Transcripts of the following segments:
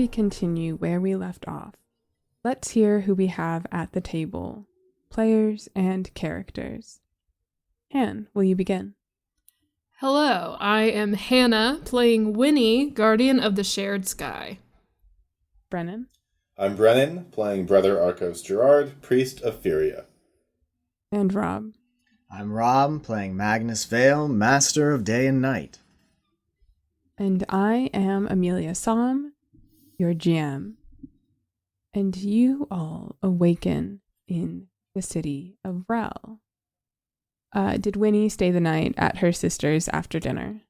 we continue where we left off, let's hear who we have at the table, players and characters. Anne, will you begin? Hello, I am Hannah, playing Winnie, Guardian of the Shared Sky. Brennan? I'm Brennan, playing Brother Arcos Gerard, Priest of Furia. And Rob? I'm Rob, playing Magnus Vale, Master of Day and Night. And I am Amelia Somm, your GM. And you all awaken in the city of Rel. Did Winnie stay the night at her sister's after dinner?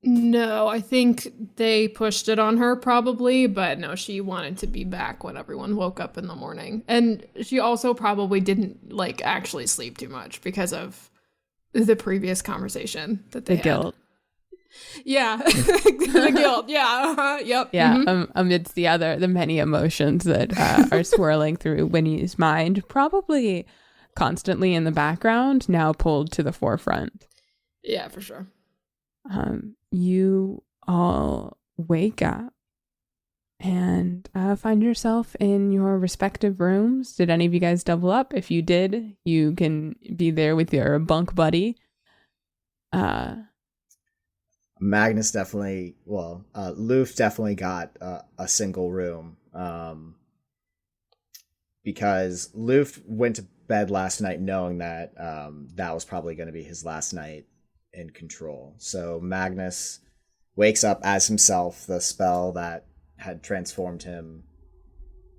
No, I think they pushed it on her probably, but no, she wanted to be back when everyone woke up in the morning. And she also probably didn't, actually sleep too much because of the previous conversation that they had. Guilt. Yeah, the guilt, yeah, yep. Yeah, amidst the many emotions that are swirling through Winnie's mind, probably constantly in the background, now pulled to the forefront. Yeah, for sure. You all wake up and find yourself in your respective rooms. Did any of you guys double up? If you did, you can be there with your bunk buddy. Magnus definitely, Loof definitely got a single room. Because Loof went to bed last night knowing that that was probably going to be his last night in control. So Magnus wakes up as himself. The spell that had transformed him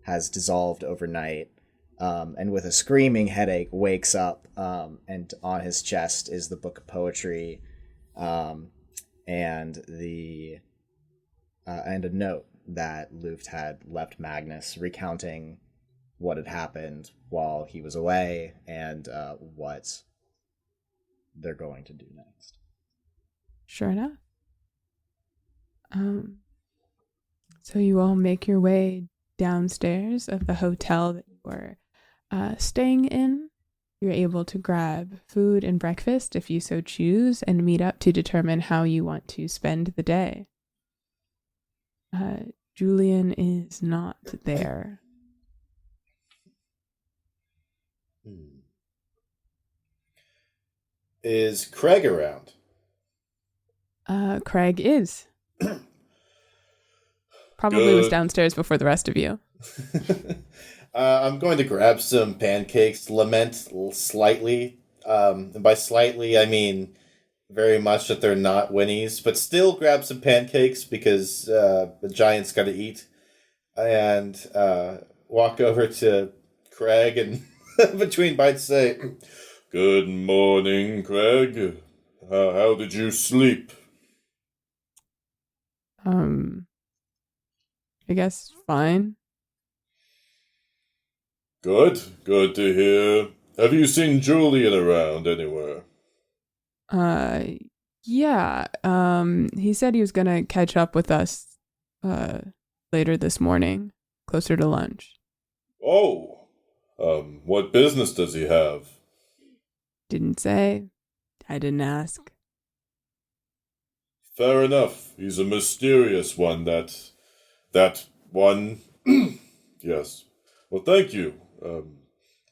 has dissolved overnight. And with a screaming headache, wakes up, and on his chest is the book of poetry, and a note that Luft had left Magnus recounting what had happened while he was away and what they're going to do next. Sure enough. So you all make your way downstairs of the hotel that you were staying in. You're able to grab food and breakfast if you so choose and meet up to determine how you want to spend the day. Julian is not there. Is Craig around? Craig is. Probably was downstairs before the rest of you. I'm going to grab some pancakes, lament slightly. And by slightly, I mean very much that they're not Winnie's, but still grab some pancakes because the giant's got to eat. And walk over to Craig and between bites say, "Good morning, Craig. How did you sleep?" I guess fine. Good to hear. Have you seen Julian around anywhere? Yeah. He said he was gonna catch up with us later this morning, closer to lunch. Oh. What business does he have? Didn't say. I didn't ask. Fair enough. He's a mysterious one, that one. Yes. Well, thank you.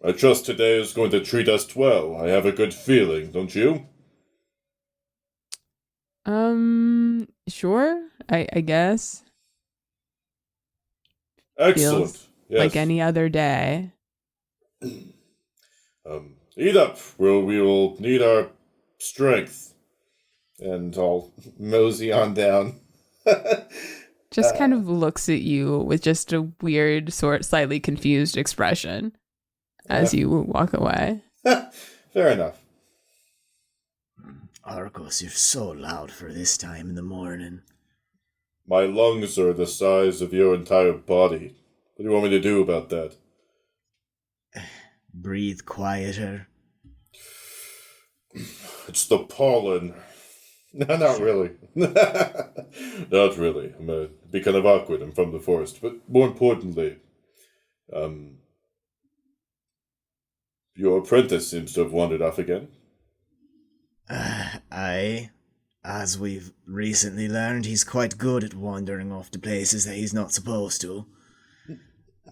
I trust today is going to treat us well. I have a good feeling, don't you? Sure. I guess. Excellent. Feels yes. like any other day. Eat up. We will need our strength. And I'll mosey on down. Just kind of looks at you with just a weird, slightly confused expression as you walk away. Fair enough. Arcos, you're so loud for this time in the morning. My lungs are the size of your entire body. What do you want me to do about that? Breathe quieter. It's the pollen. No, not really. Not really. I'm be kind of awkward. I'm from the forest. But more importantly, your apprentice seems to have wandered off again. Aye. as we've recently learned, he's quite good at wandering off to places that he's not supposed to.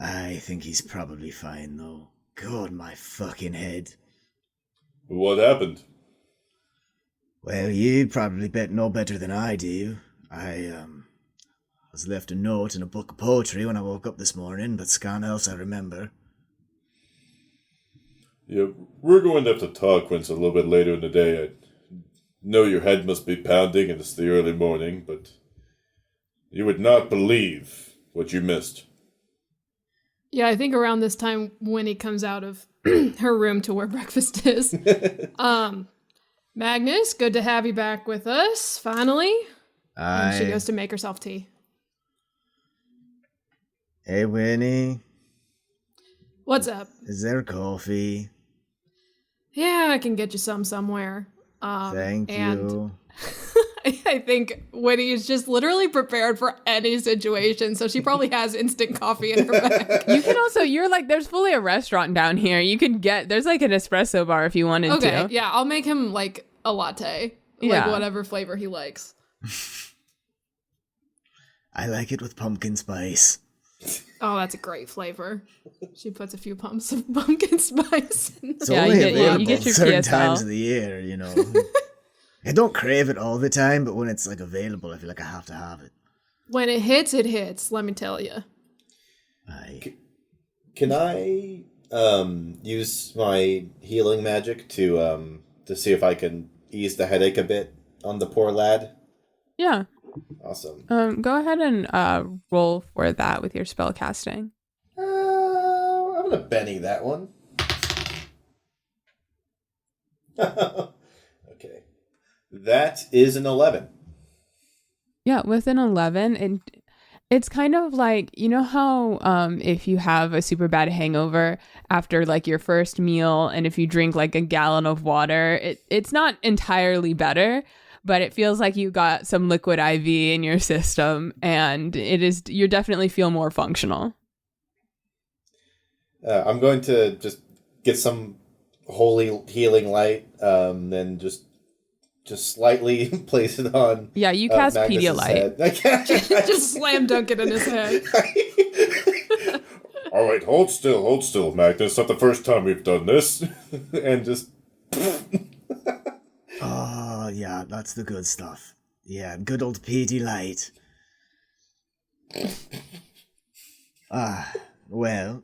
I think he's probably fine, though. God, my fucking head. What happened? Well, you probably know better than I do. I was left a note in a book of poetry when I woke up this morning, but scant else I remember. Yeah, we're going to have to talk when it's a little bit later in the day. I know your head must be pounding and it's the early morning, but you would not believe what you missed. Yeah, I think around this time Winnie comes out of her room to where breakfast is. Magnus, good to have you back with us, finally. And she goes to make herself tea. Hey, Winnie. What's up? Is there coffee? Yeah, I can get you some somewhere. Thank you. I think Winnie is just literally prepared for any situation, so she probably has instant coffee in her bag. You can also, there's fully a restaurant down here. You can there's like an espresso bar if you wanted to. Okay, yeah, I'll make him like a latte. Like whatever flavor he likes. I like it with pumpkin spice. Oh, that's a great flavor. She puts a few pumps of pumpkin spice in It's the only you available get your certain PSL. times of the year, you know. I don't crave it all the time, but when it's like available, I feel like I have to have it. When it hits, let me tell you. Can I use my healing magic to see if I can ease the headache a bit on the poor lad? Yeah. Awesome. Go ahead and roll for that with your spell casting. I'm gonna Benny that one. Okay, that is an 11. Yeah, with an 11, and it's kind of like, you know how if you have a super bad hangover after like your first meal, and if you drink like a gallon of water, it's not entirely better, but it feels like you got some liquid IV in your system, and you definitely feel more functional. I'm going to just get some holy healing light, then just slightly place it on. Yeah, you cast Magnus's Pedialyte. head. Just slam dunk it in his head. All right, hold still, Magnus. Not the first time we've done this. And just... Oh, yeah, that's the good stuff. Yeah, good old Pedialyte. Well,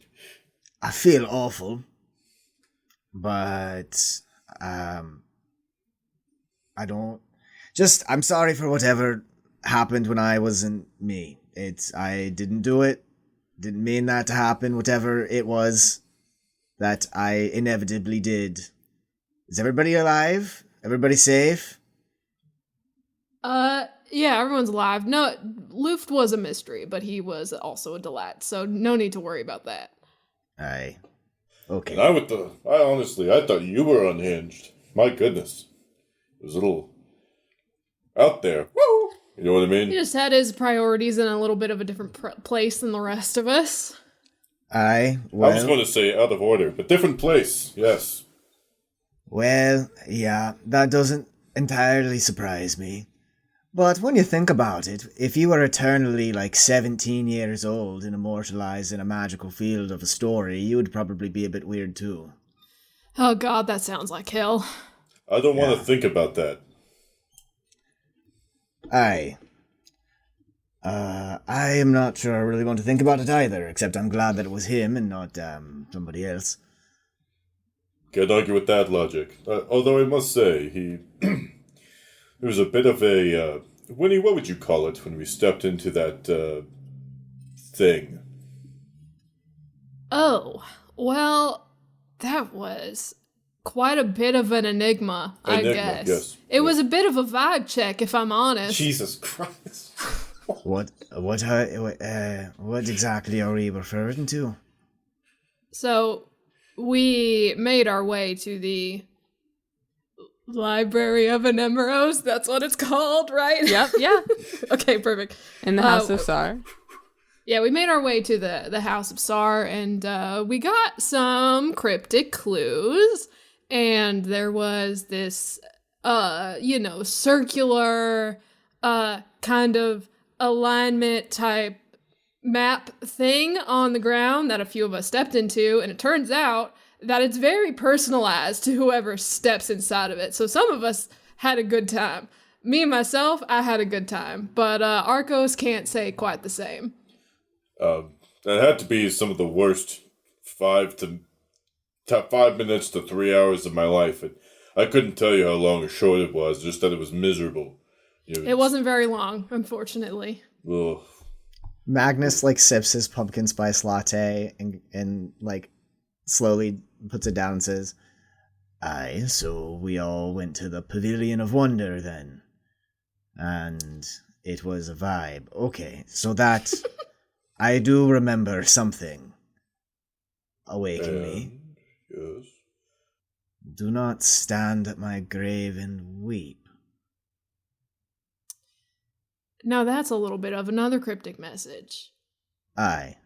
I feel awful, but I don't. I'm sorry for whatever happened when I wasn't me. I didn't do it. Didn't mean that to happen. Whatever it was that I inevitably did. Is everybody alive? Everybody safe? Yeah, everyone's alive. No, Luft was a mystery, but he was also a Delat, so no need to worry about that. Aye. Okay. And I thought you were unhinged. My goodness. It was a little out there. Woo! You know what I mean? He just had his priorities in a little bit of a different place than the rest of us. Aye. I was Well, going to say out of order, but different place. Yes. well, yeah, that doesn't entirely surprise me. But when you think about it, if you were eternally 17 years old and immortalized in a magical field of a story, you would probably be a bit weird too. Oh god, that sounds like hell. I don't want to think about that. Aye. I am not sure I really want to think about it either, except I'm glad that it was him and not, somebody else. Can't argue with that logic. Although I must say, there was a bit of a, Winnie, what would you call it when we stepped into that, thing? Oh, well, that was quite a bit of an enigma, I guess. Yes. It was a bit of a vibe check, if I'm honest. Jesus Christ. What exactly are we referring to? So, we made our way to the Library of Anemoros. That's what it's called, right? Yep, yeah. Okay, perfect. In the House of Sar. Yeah, we made our way to the House of Sar, and we got some cryptic clues. And there was this circular, kind of alignment type map thing on the ground that a few of us stepped into, and it turns out that it's very personalized to whoever steps inside of it. So some of us had a good time. Me, myself, I had a good time, but Arcos can't say quite the same. That had to be some of the worst 5 minutes to 3 hours of my life. I couldn't tell you how long or short it was, just that it was miserable. It wasn't very long, unfortunately. Ugh. Magnus like sips his pumpkin spice latte and like slowly puts it down and says, "Aye, so we all went to the Pavilion of Wonder then. And it was a vibe. Okay, so that I do remember something awaken me. Yes. Do not stand at my grave and weep." Now that's a little bit of another cryptic message. Aye.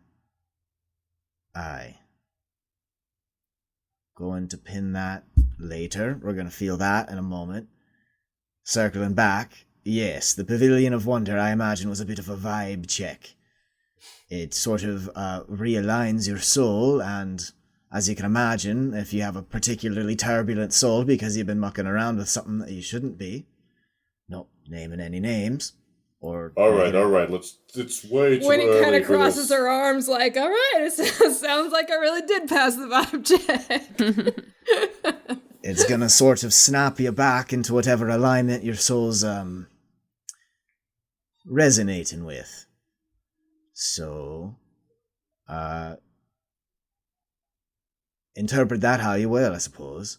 Going to pin that later. We're going to feel that in a moment. Circling back, yes, the Pavilion of Wonder, I imagine, was a bit of a vibe check. It sort of realigns your soul, and as you can imagine, if you have a particularly turbulent soul because you've been mucking around with something that you shouldn't be, not naming any names, or... All right, it's way too Winnie early kind of for crosses this. her arms like, all right, it sounds like I really did pass the vibe check. It's gonna sort of snap you back into whatever alignment your soul's, resonating with. So, interpret that how you will, I suppose.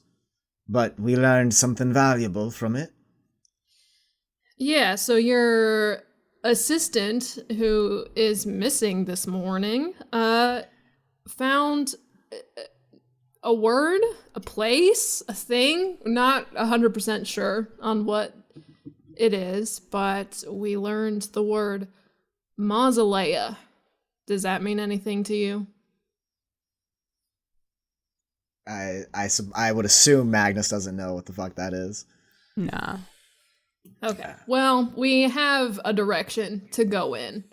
But we learned something valuable from it. Yeah, so your assistant, who is missing this morning, found a word, a place, a thing. Not 100% sure on what it is, but we learned the word mausolea. Does that mean anything to you? I would assume Magnus doesn't know what the fuck that is. Nah. Okay. Well, we have a direction to go in,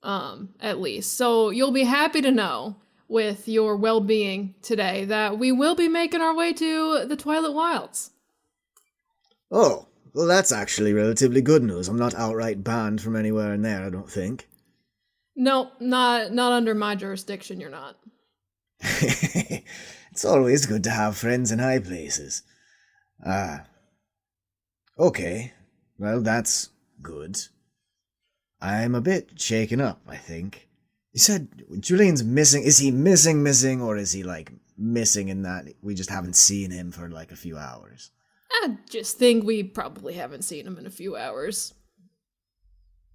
at least. So you'll be happy to know, with your well-being today, that we will be making our way to the Twilight Wilds. Oh, well, that's actually relatively good news. I'm not outright banned from anywhere in there, I don't think. No, not under my jurisdiction, you're not. It's always good to have friends in high places. Okay. Well, that's good. I'm a bit shaken up, I think. You said Julian's missing. Is he missing, or is he, like, missing in that we just haven't seen him for, like, a few hours? I just think we probably haven't seen him in a few hours.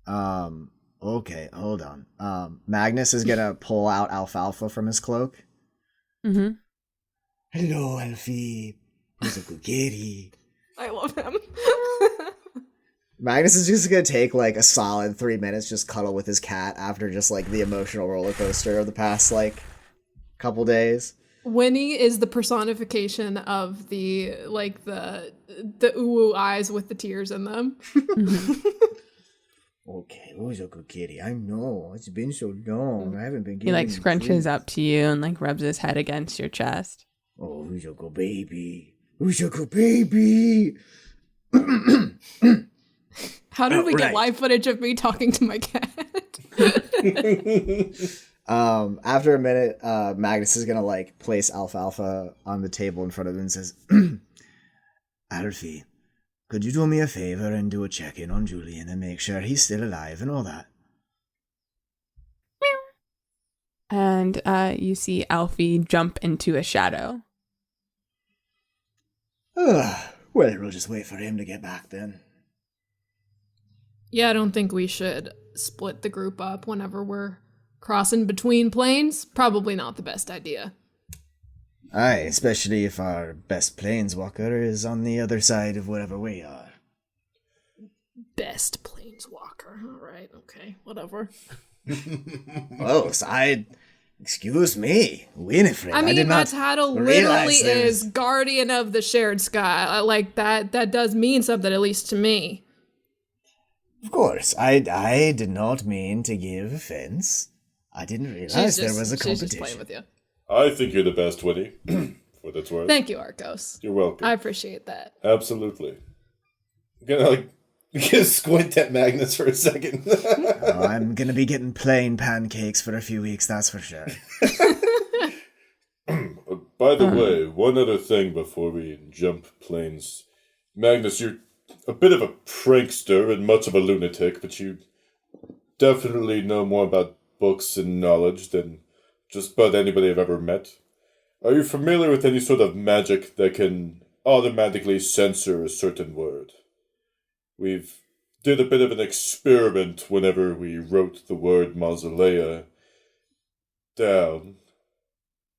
Okay, hold on. Magnus is gonna pull out Alfalfa from his cloak. Mm-hmm. Hello, Alfie. Who's a good kitty? I love him. Magnus is just gonna take, like, a solid 3 minutes, just cuddle with his cat after just, like, the emotional roller coaster of the past, like, couple days. Winnie is the personification of the ooh eyes with the tears in them. Okay, who's a good kitty? I know. It's been so long. I haven't been He like him scrunches treats. up to you and like rubs his head against your chest. Oh, who's a good baby? Who's a good baby? How did we get Right. live footage of me talking to my cat? After a minute, Magnus is gonna like place Alfalfa on the table in front of him and says, Alfie, could you do me a favor and do a check-in on Julian and make sure he's still alive and all that? And you see Alfie jump into a shadow. Well, we'll just wait for him to get back then. Yeah, I don't think we should split the group up whenever we're crossing between planes. Probably not the best idea. Aye, especially if our best planeswalker is on the other side of wherever we are. Best planeswalker. All right, okay, whatever. Close. Excuse me, Winifred. I mean, did not Matado realize literally there is was- guardian of the shared sky. Like that does mean something, at least to me. Of course, I did not mean to give offense. I didn't realize there was a She's just competition. playing with you. I think you're the best, Winnie. For what it's worth. Thank you, Arcos. You're welcome. I appreciate that. Absolutely. I'm gonna squint at Magnus for a second. Oh, I'm gonna be getting plain pancakes for a few weeks, that's for sure. By the way, one other thing before we jump planes. Magnus, you're a bit of a prankster and much of a lunatic, but you definitely know more about books and knowledge than just about anybody I've ever met. Are you familiar with any sort of magic that can automatically censor a certain word? We've did a bit of an experiment whenever we wrote the word mausolea down,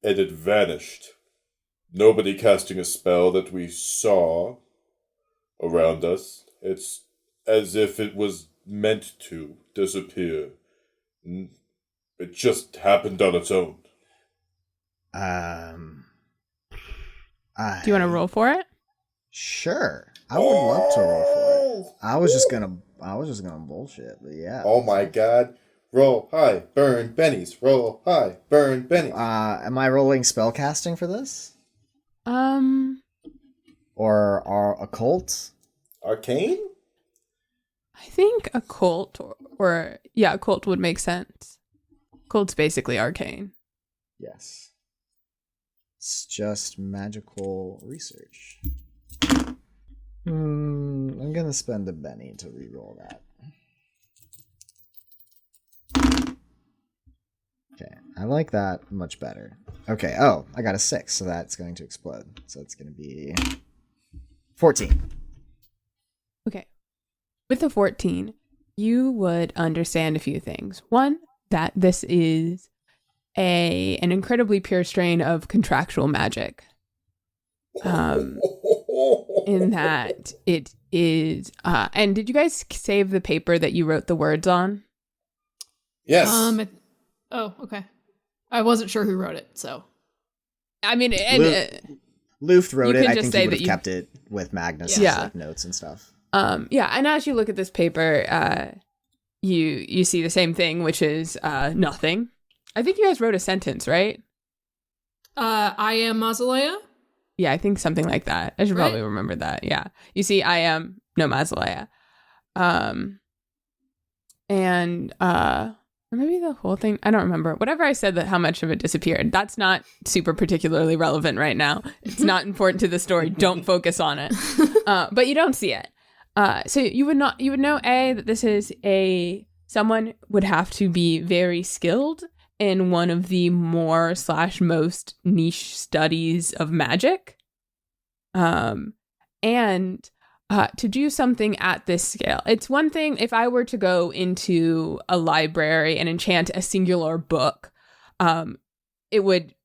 and it vanished. Nobody casting a spell that we saw around us. It's as if it was meant to disappear. It just happened on its own. Do you want to roll for it? Sure. I would love to roll for it. I was just gonna bullshit, but yeah. Oh my god. Roll high, burn bennies. Roll high, burn bennies. Am I rolling spellcasting for this? Or occult? Arcane? I think occult or occult would make sense. Occult's basically arcane. Yes. It's just magical research. I'm gonna spend a Benny to reroll that. Okay, I like that much better. Okay, I got a 6, so that's going to explode. So it's gonna be 14. Okay. With the 14, you would understand a few things. One, that this is an incredibly pure strain of contractual magic. In that it is and did you guys save the paper that you wrote the words on? Yes. Oh, okay. I wasn't sure who wrote it, so. I mean, Luft wrote you it. can I just think say he would that have kept it with Magnus' Yeah. like, notes and stuff. Yeah, and as you look at this paper, you see the same thing, which is nothing. I think you guys wrote a sentence, right? I am Mausolea? Yeah, I think something like that. I should probably remember that. Yeah. You see, I am no mausolea. And or maybe the whole thing, I don't remember. Whatever I said, that how much of it disappeared. That's not super particularly relevant right now. It's not important to the story. Don't focus on it. But you don't see it. So you would know that this is someone would have to be very skilled in one of the more / most niche studies of magic. And to do something at this scale. It's one thing if I were to go into a library and enchant a singular book, it would,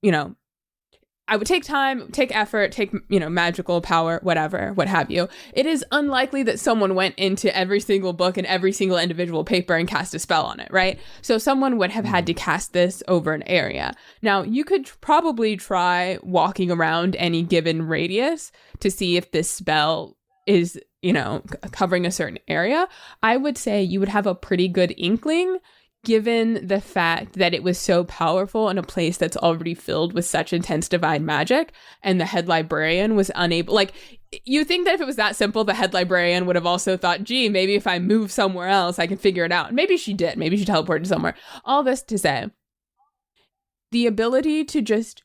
I would take time, take effort, take, magical power, whatever, what have you. It is unlikely that someone went into every single book and every single individual paper and cast a spell on it, right? So someone would have had to cast this over an area. Now, you could probably try walking around any given radius to see if this spell is, covering a certain area. I would say you would have a pretty good inkling given the fact that it was so powerful in a place that's already filled with such intense divine magic, and the head librarian was unable, you think that if it was that simple, the head librarian would have also thought, gee, maybe if I move somewhere else, I can figure it out. Maybe she did. Maybe she teleported somewhere. All this to say, the ability to just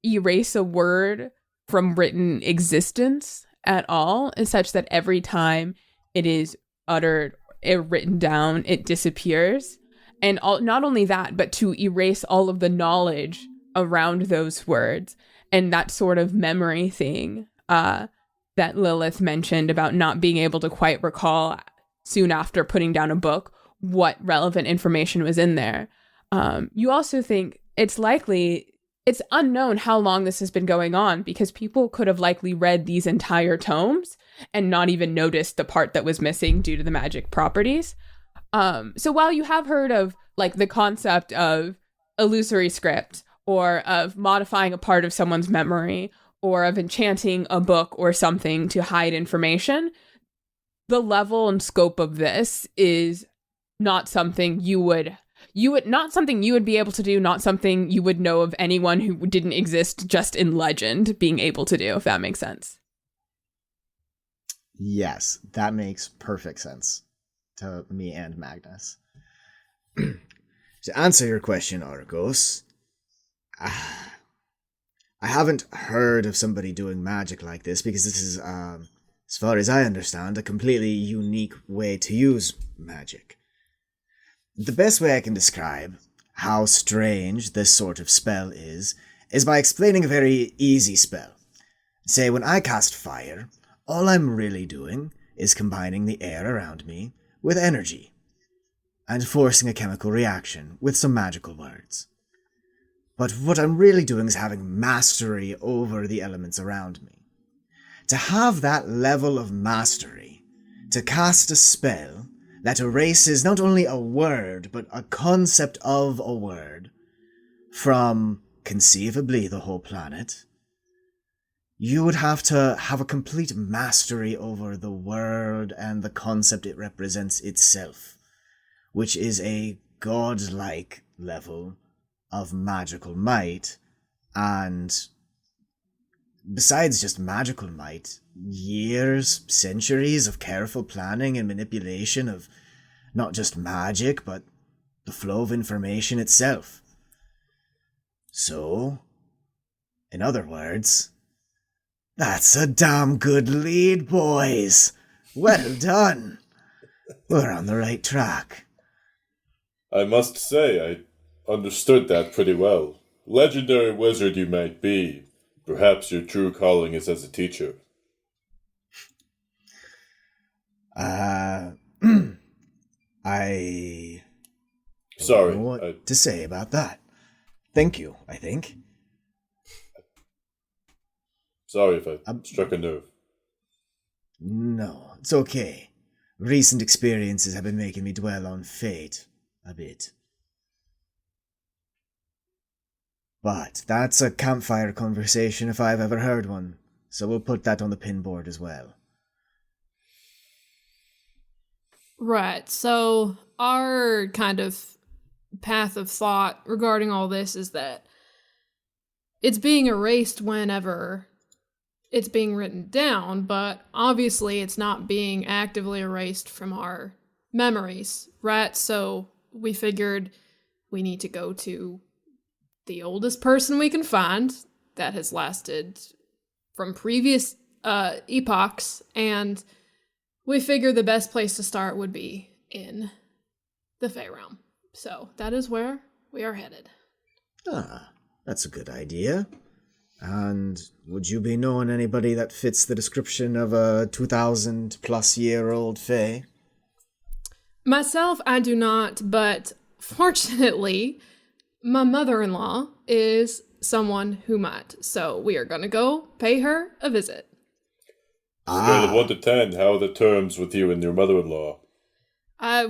erase a word from written existence at all is such that every time it is uttered, written down, it disappears. And not only that, but to erase all of the knowledge around those words and that sort of memory thing that Lilith mentioned about not being able to quite recall soon after putting down a book what relevant information was in there. You also think it's unknown how long this has been going on because people could have likely read these entire tomes and not even noticed the part that was missing due to the magic properties. So while you have heard of the concept of illusory script, or of modifying a part of someone's memory, or of enchanting a book or something to hide information, the level and scope of this is not something you would not something you would be able to do, not something you would know of anyone who didn't exist just in legend being able to do, if that makes sense. Yes, that makes perfect sense to me and Magnus. To answer your question, Argos, I haven't heard of somebody doing magic like this, because this is, as far as I understand, a completely unique way to use magic. The best way I can describe how strange this sort of spell is by explaining a very easy spell. Say, when I cast fire, all I'm really doing is combining the air around me with energy, and forcing a chemical reaction with some magical words. But what I'm really doing is having mastery over the elements around me. To have that level of mastery, to cast a spell that erases not only a word, but a concept of a word, from conceivably the whole planet, you would have to have a complete mastery over the word and the concept it represents itself, which is a godlike level of magical might, and besides just magical might, years, centuries of careful planning and manipulation of not just magic, but the flow of information itself. So, in other words, that's a damn good lead, boys. Well done. We're on the right track. I must say, I understood that pretty well. Legendary wizard you might be, perhaps your true calling is as a teacher. I Sorry. don't know what to say about that. Thank you, I think. Sorry if I struck a nerve. No, it's okay. Recent experiences have been making me dwell on fate a bit. But that's a campfire conversation if I've ever heard one, so we'll put that on the pinboard as well. Right. So our kind of path of thought regarding all this is that it's being erased whenever it's being written down, but obviously it's not being actively erased from our memories, right? So we figured we need to go to the oldest person we can find that has lasted from previous epochs, and we figure the best place to start would be in the Fey Realm. So that is where we are headed. Ah, that's a good idea. And would you be knowing anybody that fits the description of a 2,000-plus-year-old Fey? Myself, I do not, but fortunately, my mother-in-law is someone who might. So we are going to go pay her a visit. Scale of 1 to 10, how are the terms with you and your mother-in-law?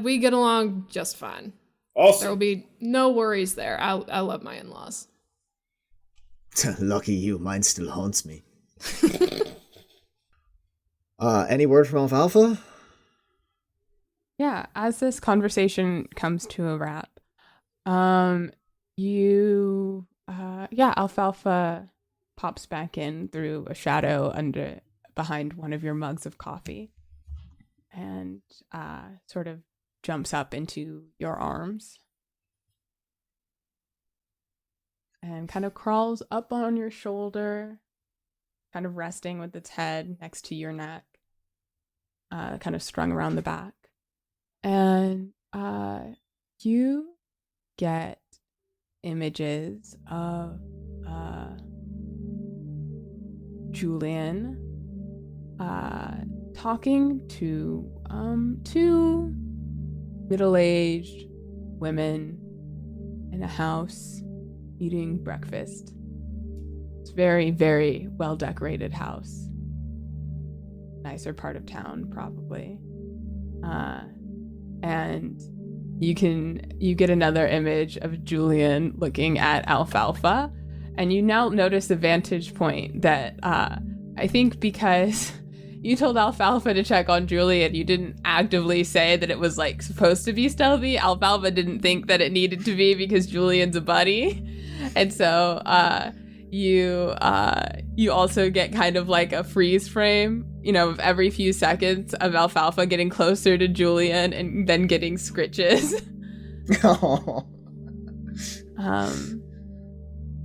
We get along just fine. Awesome. There will be no worries there. I love my in-laws. Lucky you, mine still haunts me. Any word from Alfalfa? Yeah, as this conversation comes to a wrap, Alfalfa pops back in through a shadow behind one of your mugs of coffee, and sort of jumps up into your arms and kind of crawls up on your shoulder, kind of resting with its head next to your neck, kind of strung around the back. And you get images of Julian talking to two middle-aged women in a house eating breakfast. It's a very, very well-decorated house. Nicer part of town, probably. And you get another image of Julian looking at Alfalfa, and you now notice the vantage point that I think because you told Alfalfa to check on Julian, you didn't actively say that it was like supposed to be stealthy. Alfalfa didn't think that it needed to be because Julian's a buddy, and so you also get kind of like a freeze frame, of every few seconds of Alfalfa getting closer to Julian and then getting scritches.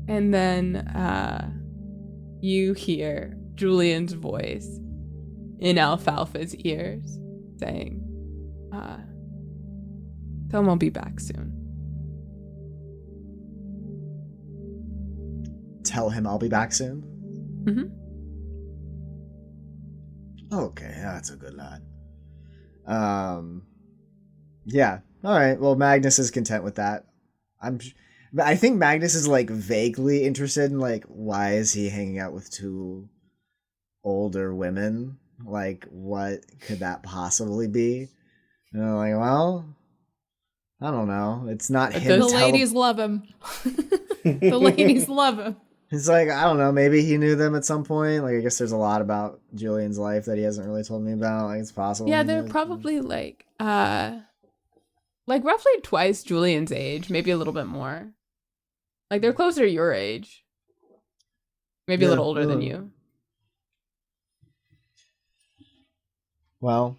And then you hear Julian's voice in Alfalfa's ears saying, tell him I'll be back soon. Tell him I'll be back soon? Mm-hmm. Okay, that's a good lad. Yeah. All right. Well, Magnus is content with that. I think Magnus is like vaguely interested in like, why is he hanging out with two older women? Like, what could that possibly be? And I'm like, well, I don't know. It's not him. The ladies love him. The ladies love him. It's like, I don't know, maybe he knew them at some point. Like, I guess there's a lot about Julian's life that he hasn't really told me about. Like, it's possible. Yeah, they're probably like roughly twice Julian's age, maybe a little bit more. Like, they're closer to your age. Maybe a little older than you. Well,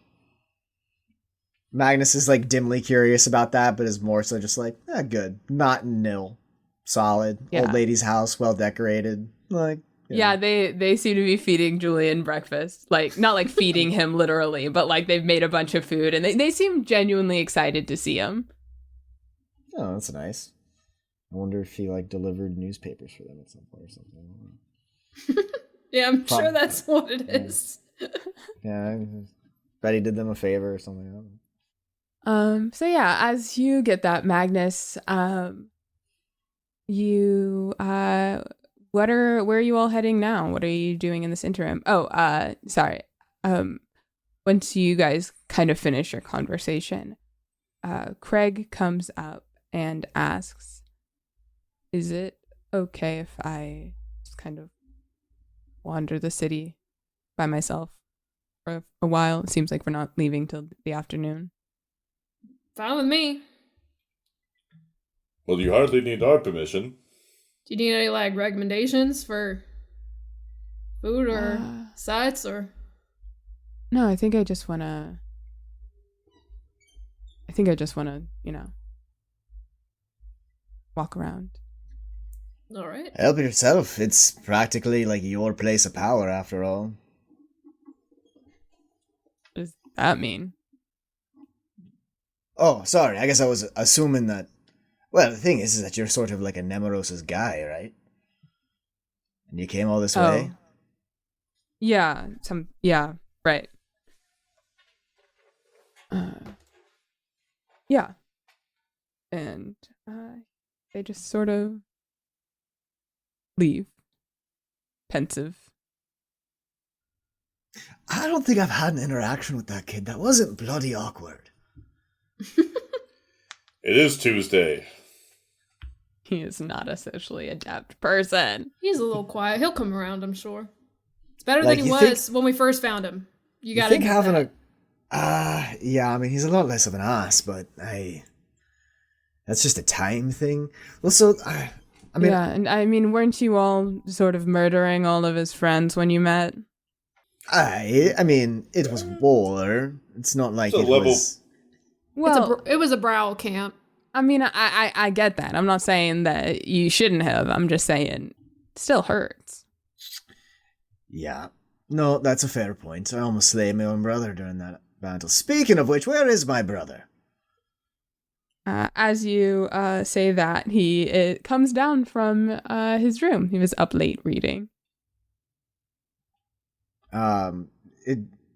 Magnus is like dimly curious about that, but is more so just like, good. Not nil. Solid. Yeah. Old lady's house, well decorated. Like, yeah, they seem to be feeding Julian breakfast. Like, not like feeding him literally, but like they've made a bunch of food and they seem genuinely excited to see him. Oh, that's nice. I wonder if he like delivered newspapers for them at some point or something. Yeah, I'm sure that's what it is. Yeah, I bet he did them a favor or something. So yeah, as you get that, Magnus, where are you all heading now? What are you doing in this interim? Sorry. Once you guys kind of finish your conversation, Craig comes up and asks, is it okay if I just kind of wander the city by myself for a while? It seems like we're not leaving till the afternoon. Fine with me. Well, you hardly need our permission. Do you need any like recommendations for food or sites or? No, I think I just wanna, walk around. All right. Help yourself. It's practically like your place of power after all. What does that mean? Oh, sorry. I guess I was assuming that. Well, the thing is that you're sort of like a Nemeros' guy, right? And you came all this way? Yeah, right. Yeah. And they just sort of leave. Pensive. I don't think I've had an interaction with that kid. That wasn't bloody awkward. It is Tuesday. He is not a socially adept person. He's a little quiet. He'll come around, I'm sure. It's better Like, than he you was when we first found him. You gotta think admit having that. yeah, I mean, he's a lot less of an ass, but that's just a time thing. Well, so, I mean... Yeah, and I mean, weren't you all sort of murdering all of his friends when you met? I mean, it was war. It's not like It's a it level. was... Well, it was a brow camp. I mean, I get that. I'm not saying that you shouldn't have. I'm just saying it still hurts. Yeah. No, that's a fair point. I almost slayed my own brother during that battle. Speaking of which, where is my brother? As you say that, it comes down from his room. He was up late reading.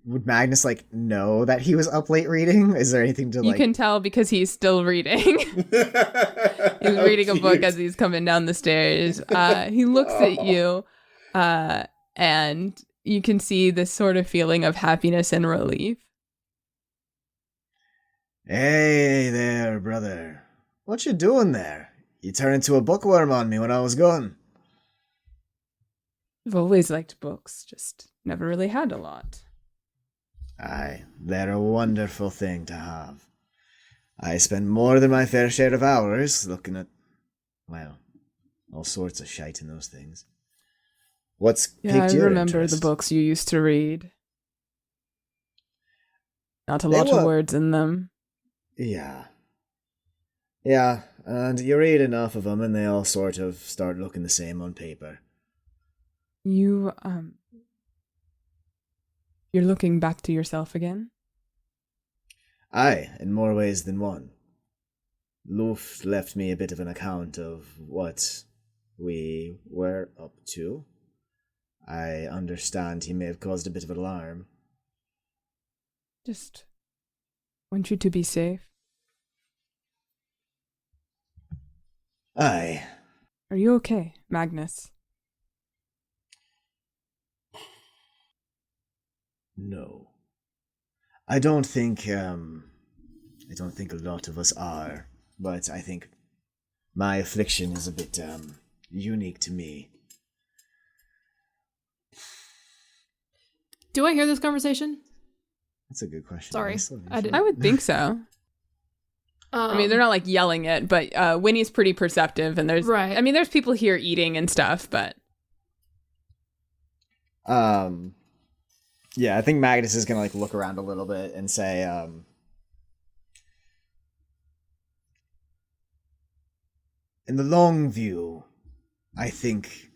Would Magnus, like, know that he was up late reading? Is there anything to, like... You can tell because he's still reading. He's reading a book as he's coming down the stairs. He looks at you, and you can see this sort of feeling of happiness and relief. Hey there, brother. What you doing there? You turned into a bookworm on me when I was gone. I've always liked books, just never really had a lot. Aye, they're a wonderful thing to have. I spend more than my fair share of hours looking at, well, all sorts of shite in those things. What's Yeah, I piqued your remember interest? the books you used to read. Not a They lot of were- words in them. Yeah. Yeah, and you read enough of them and they all sort of start looking the same on paper. You're looking back to yourself again? Aye, in more ways than one. Luft left me a bit of an account of what we were up to. I understand he may have caused a bit of alarm. Just want you to be safe. Aye. Are you okay, Magnus? No. I don't think a lot of us are, but I think my affliction is a bit, unique to me. Do I hear this conversation? That's a good question. Sorry, honestly. I didn't- I would think so. I mean, they're not like yelling it, but Winnie's pretty perceptive, and there's Right. I mean, there's people here eating and stuff, but Yeah, I think Magnus is gonna like look around a little bit and say, in the long view, I think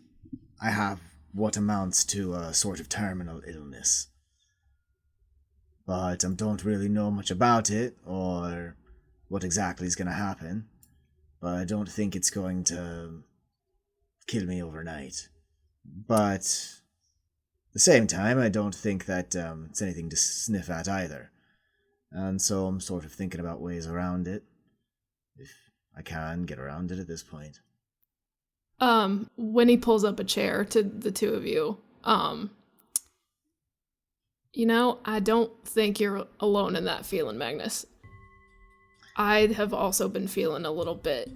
I have what amounts to a sort of terminal illness. But I don't really know much about it, or what exactly is gonna happen. But I don't think it's going to kill me overnight. But at the same time, I don't think that it's anything to sniff at either. And so I'm sort of thinking about ways around it. If I can get around it at this point. When he pulls up a chair to the two of you, I don't think you're alone in that feeling, Magnus. I have also been feeling a little bit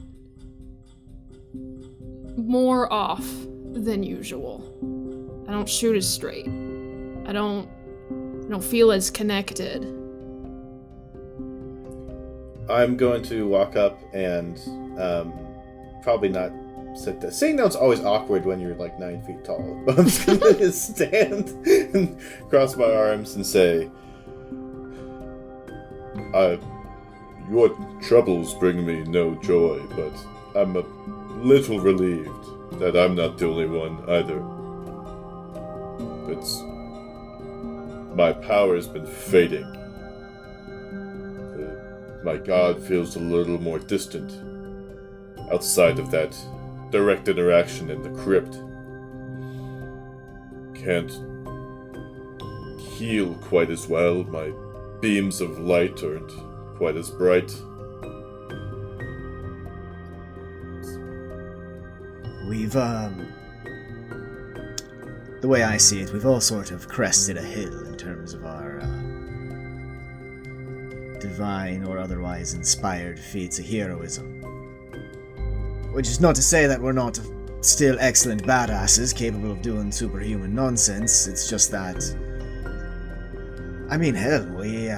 more off than usual. I don't shoot as straight. I don't feel as connected. I'm going to walk up and probably not sit there. Sitting down's always awkward when you're like 9 feet tall. But I'm just going to stand and cross my arms and say, Your troubles bring me no joy, but I'm a little relieved that I'm not the only one either. My power's been fading. My god feels a little more distant outside of that direct interaction in the crypt. Can't heal quite as well. My beams of light aren't quite as bright. We've, the way I see it, we've all sort of crested a hill in terms of our, divine or otherwise inspired feats of heroism. Which is not to say that we're not still excellent badasses capable of doing superhuman nonsense, it's just that... I mean, hell, we've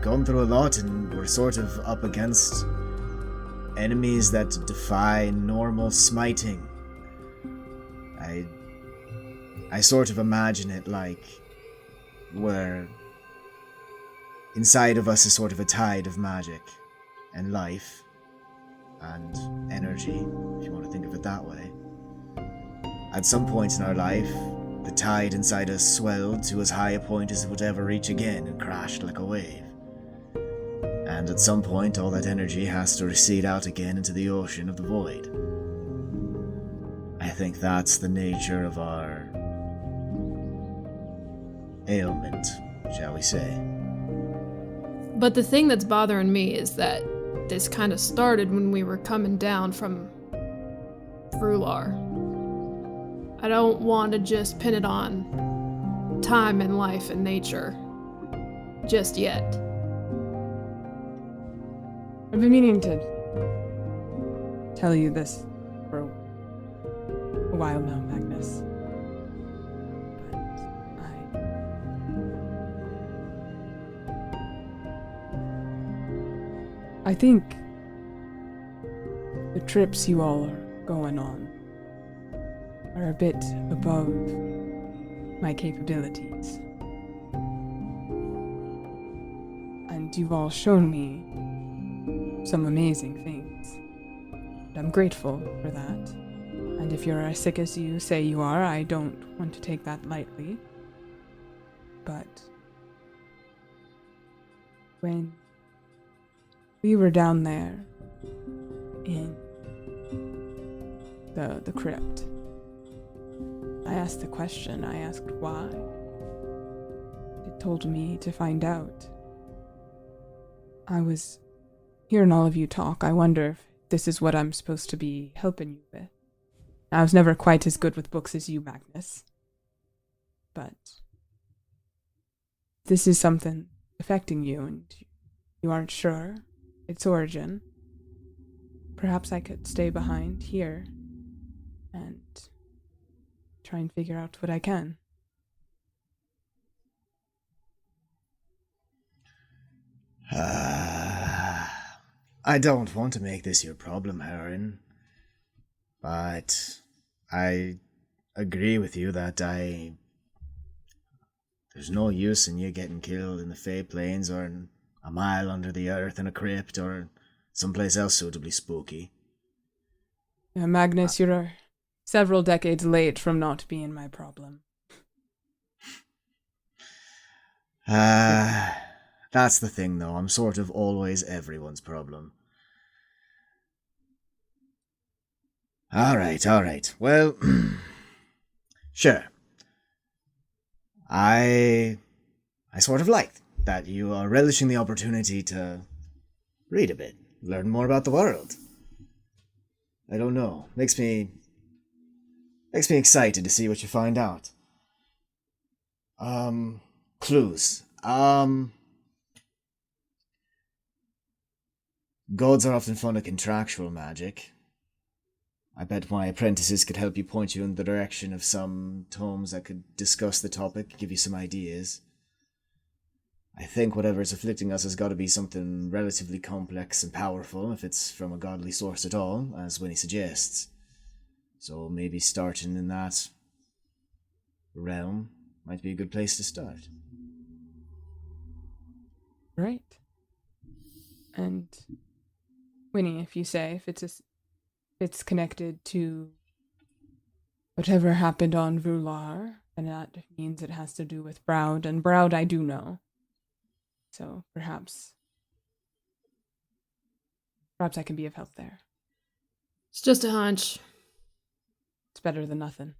gone through a lot and we're sort of up against enemies that defy normal smiting. I sort of imagine it like where inside of us is sort of a tide of magic and life and energy, if you want to think of it that way. At some point in our life, the tide inside us swelled to as high a point as it would ever reach again and crashed like a wave. And at some point, all that energy has to recede out again into the ocean of the void. I think that's the nature of our ailment, shall we say. But the thing that's bothering me is that this kind of started when we were coming down from Frular. I don't want to just pin it on time and life and nature just yet. I've been meaning to tell you this for a while now, Magnus. But I think the trips you all are going on are a bit above my capabilities. And you've all shown me some amazing things. And I'm grateful for that. And if you're as sick as you say you are, I don't want to take that lightly. But when we were down there in the crypt, I asked the question. I asked why. It told me to find out. I was hearing all of you talk. I wonder if this is what I'm supposed to be helping you with. I was never quite as good with books as you, Magnus. But this is something affecting you, and you aren't sure its origin. Perhaps I could stay behind here and try and figure out what I can. I don't want to make this your problem, Heron, but I agree with you that there's no use in you getting killed in the Fey Plains or a mile under the earth in a crypt or someplace else suitably spooky. Yeah, Magnus, you're several decades late from not being my problem. That's the thing, though. I'm sort of always everyone's problem. All right. Well, sure. I sort of like that you are relishing the opportunity to read a bit, learn more about the world. I don't know. Makes me excited to see what you find out. Clues. Gods are often fond of contractual magic. I bet my apprentices could help you point you in the direction of some tomes that could discuss the topic, give you some ideas. I think whatever is afflicting us has got to be something relatively complex and powerful, if it's from a godly source at all, as Winnie suggests. So maybe starting in that realm might be a good place to start. Right. And Winnie, if you say if it's connected to whatever happened on Vular, then that means it has to do with Browd, and Browd I do know. So perhaps I can be of help there. It's just a hunch. It's better than nothing.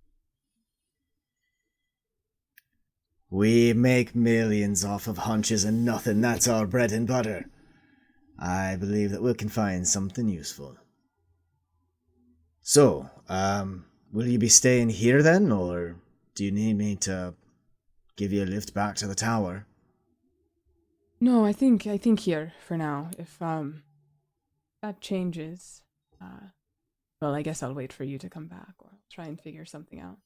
We make millions off of hunches and nothing. That's our bread and butter. I believe that we can find something useful. So, will you be staying here then, or do you need me to give you a lift back to the tower? No, I think here for now. If that changes, well, I guess I'll wait for you to come back, or I'll try and figure something out.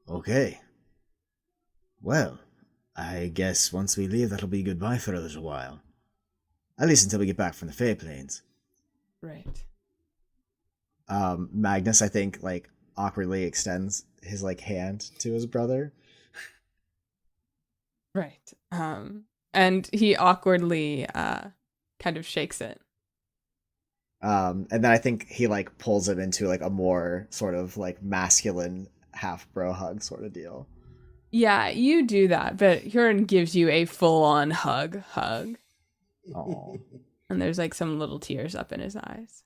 Okay. Well, I guess once we leave, that'll be goodbye for a little while. At least until we get back from the Fey Plains. Right. Magnus, I think, awkwardly extends his, hand to his brother. Right. And he awkwardly kind of shakes it. And then I think he, pulls him into, a more sort of, masculine half-bro hug sort of deal. Yeah, you do that, but Huron gives you a full-on hug. Oh. And there's, some little tears up in his eyes.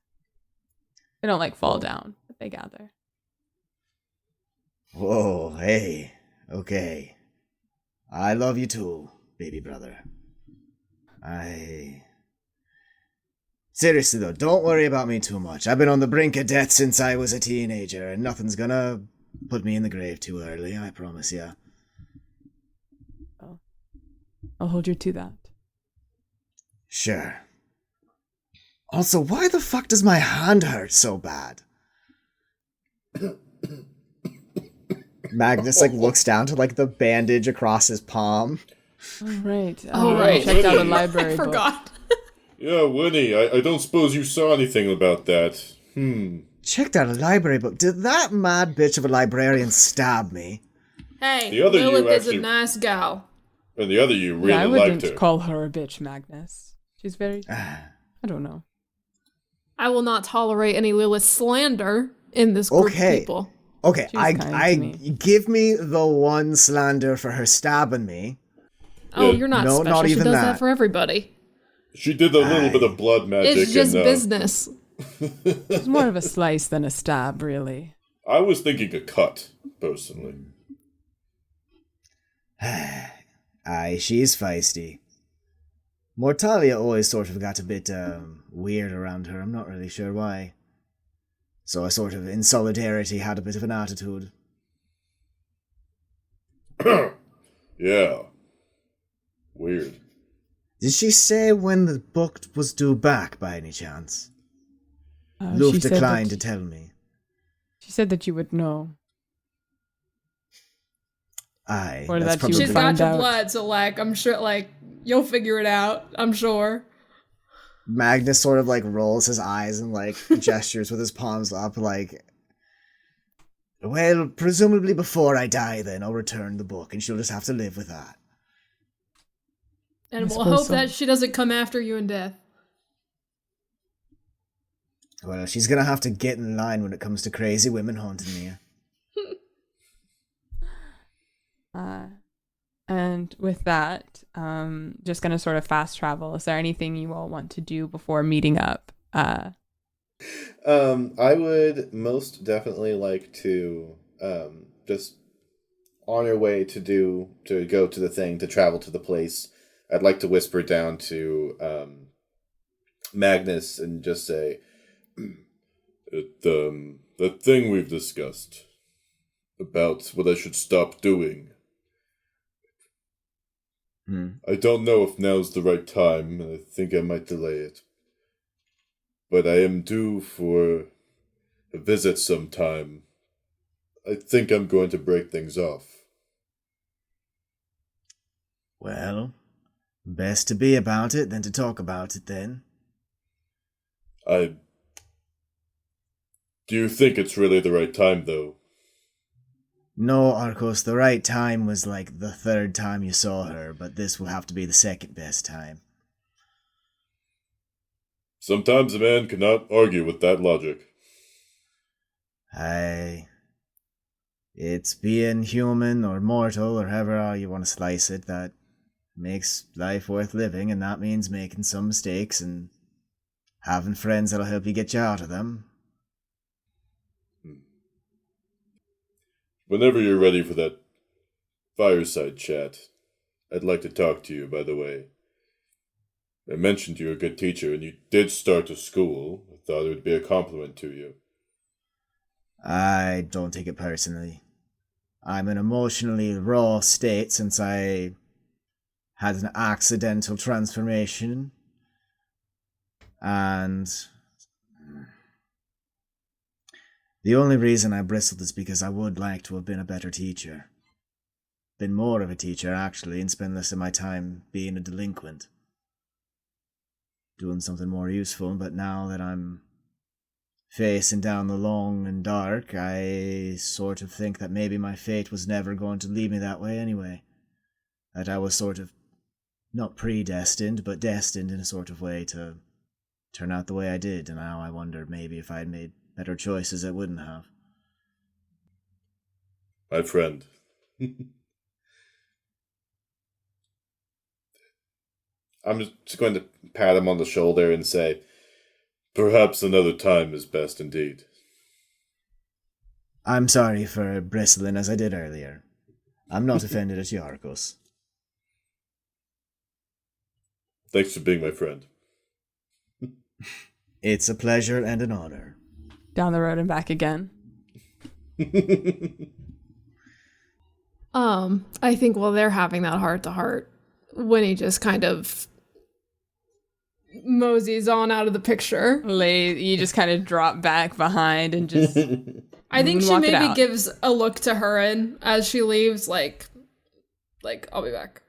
They don't, fall down, but they gather. Whoa, hey. Okay. I love you too, baby brother. Seriously though, don't worry about me too much. I've been on the brink of death since I was a teenager, and nothing's gonna put me in the grave too early, I promise ya. Well, I'll hold you to that. Sure. Also, why the fuck does my hand hurt so bad? Magnus, looks down to, the bandage across his palm. All right. Oh, right. Checked out a Winnie. library I book. forgot. Yeah, Winnie, I don't suppose you saw anything about that. Checked out a library book. Did that mad bitch of a librarian stab me? Hey, The other you Lilith is actually- a nice gal. And the other you really Yeah, I liked wouldn't her. call her a bitch, Magnus. She's very. I don't know. I will not tolerate any Lilith slander in this group Okay. of people. Okay, She was kind to me. give me the one slander for her stabbing me. Oh, Yeah. you're not No, special. not She even does that. that for everybody. She did a little bit of blood magic. It's just and, business. It's more of a slice than a stab, really. I was thinking a cut, personally. Aye, she's feisty. Mortalia always sort of got a bit weird around her. I'm not really sure why. So I sort of, in solidarity, had a bit of an attitude. Yeah. Weird. Did she say when the book was due back, by any chance? She Luke said declined to that- tell me. She said that you would know. Aye, Or that's that you probably... would She's got find your out. blood, so I'm sure you'll figure it out. I'm sure. Magnus sort of rolls his eyes and gestures with his palms up well, presumably before I die then I'll return the book and she'll just have to live with that. And I we'll suppose hope so. that she doesn't come after you in death. Well, she's gonna have to get in line when it comes to crazy women haunting me. And with that, just going to sort of fast travel. Is there anything you all want to do before meeting up? I would most definitely like to just on your way to go to the thing, to travel to the place. I'd like to whisper down to Magnus and just say, That thing we've discussed about what I should stop doing. I don't know if now's the right time, and I think I might delay it. But I am due for a visit sometime. I think I'm going to break things off. Well, best to be about it than to talk about it then. Do you think it's really the right time, though? No, Arcos, the right time was the third time you saw her, but this will have to be the second best time. Sometimes a man cannot argue with that logic. Aye. It's being human or mortal or however you want to slice it that makes life worth living, and that means making some mistakes and having friends that'll help you get you out of them. Whenever you're ready for that fireside chat, I'd like to talk to you, by the way. I mentioned you're a good teacher, and you did start a school. I thought it would be a compliment to you. I don't take it personally. I'm in an emotionally raw state since I had an accidental transformation. And the only reason I bristled is because I would like to have been a better teacher. Been more of a teacher, actually, and spend less of my time being a delinquent. Doing something more useful, but now that I'm facing down the long and dark, I sort of think that maybe my fate was never going to lead me that way anyway. That I was sort of not predestined, but destined in a sort of way to turn out the way I did, and now I wonder maybe if I had made better choices I wouldn't have. My friend. I'm just going to pat him on the shoulder and say, Perhaps another time is best indeed. I'm sorry for bristling as I did earlier. I'm not offended at you, Arcos. Thanks for being my friend. It's a pleasure and an honor. Down the road and back again. I think while they're having that heart to heart, Winnie just kind of moseys on out of the picture. You just kind of drop back behind and just I think she moonwalk it maybe out. gives a look to her and as she leaves, like I'll be back.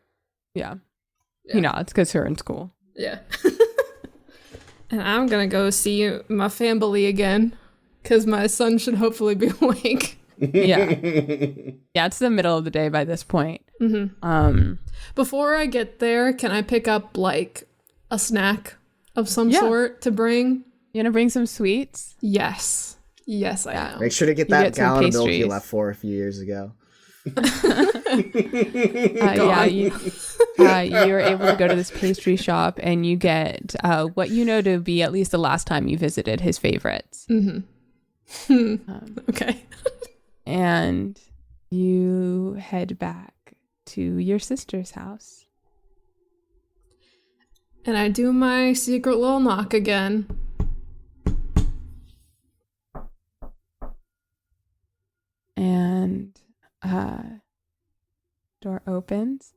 Yeah. Yeah. You know, it's because her in school. Yeah. And I'm gonna go see my family again, because my son should hopefully be awake. Yeah. Yeah, it's the middle of the day by this point. Mm-hmm. Before I get there, can I pick up, like, a snack of some sort to bring? You gonna bring some sweets? Yes. Yes, I am. Make sure to get You that get some gallon of milk you pastries. left for a few years ago. Yeah, you were able to go to this pastry shop and you get what you know to be at least the last time you visited his favorites. Mm-hmm. Okay. And you head back to your sister's house. And I do my secret little knock again. And door opens,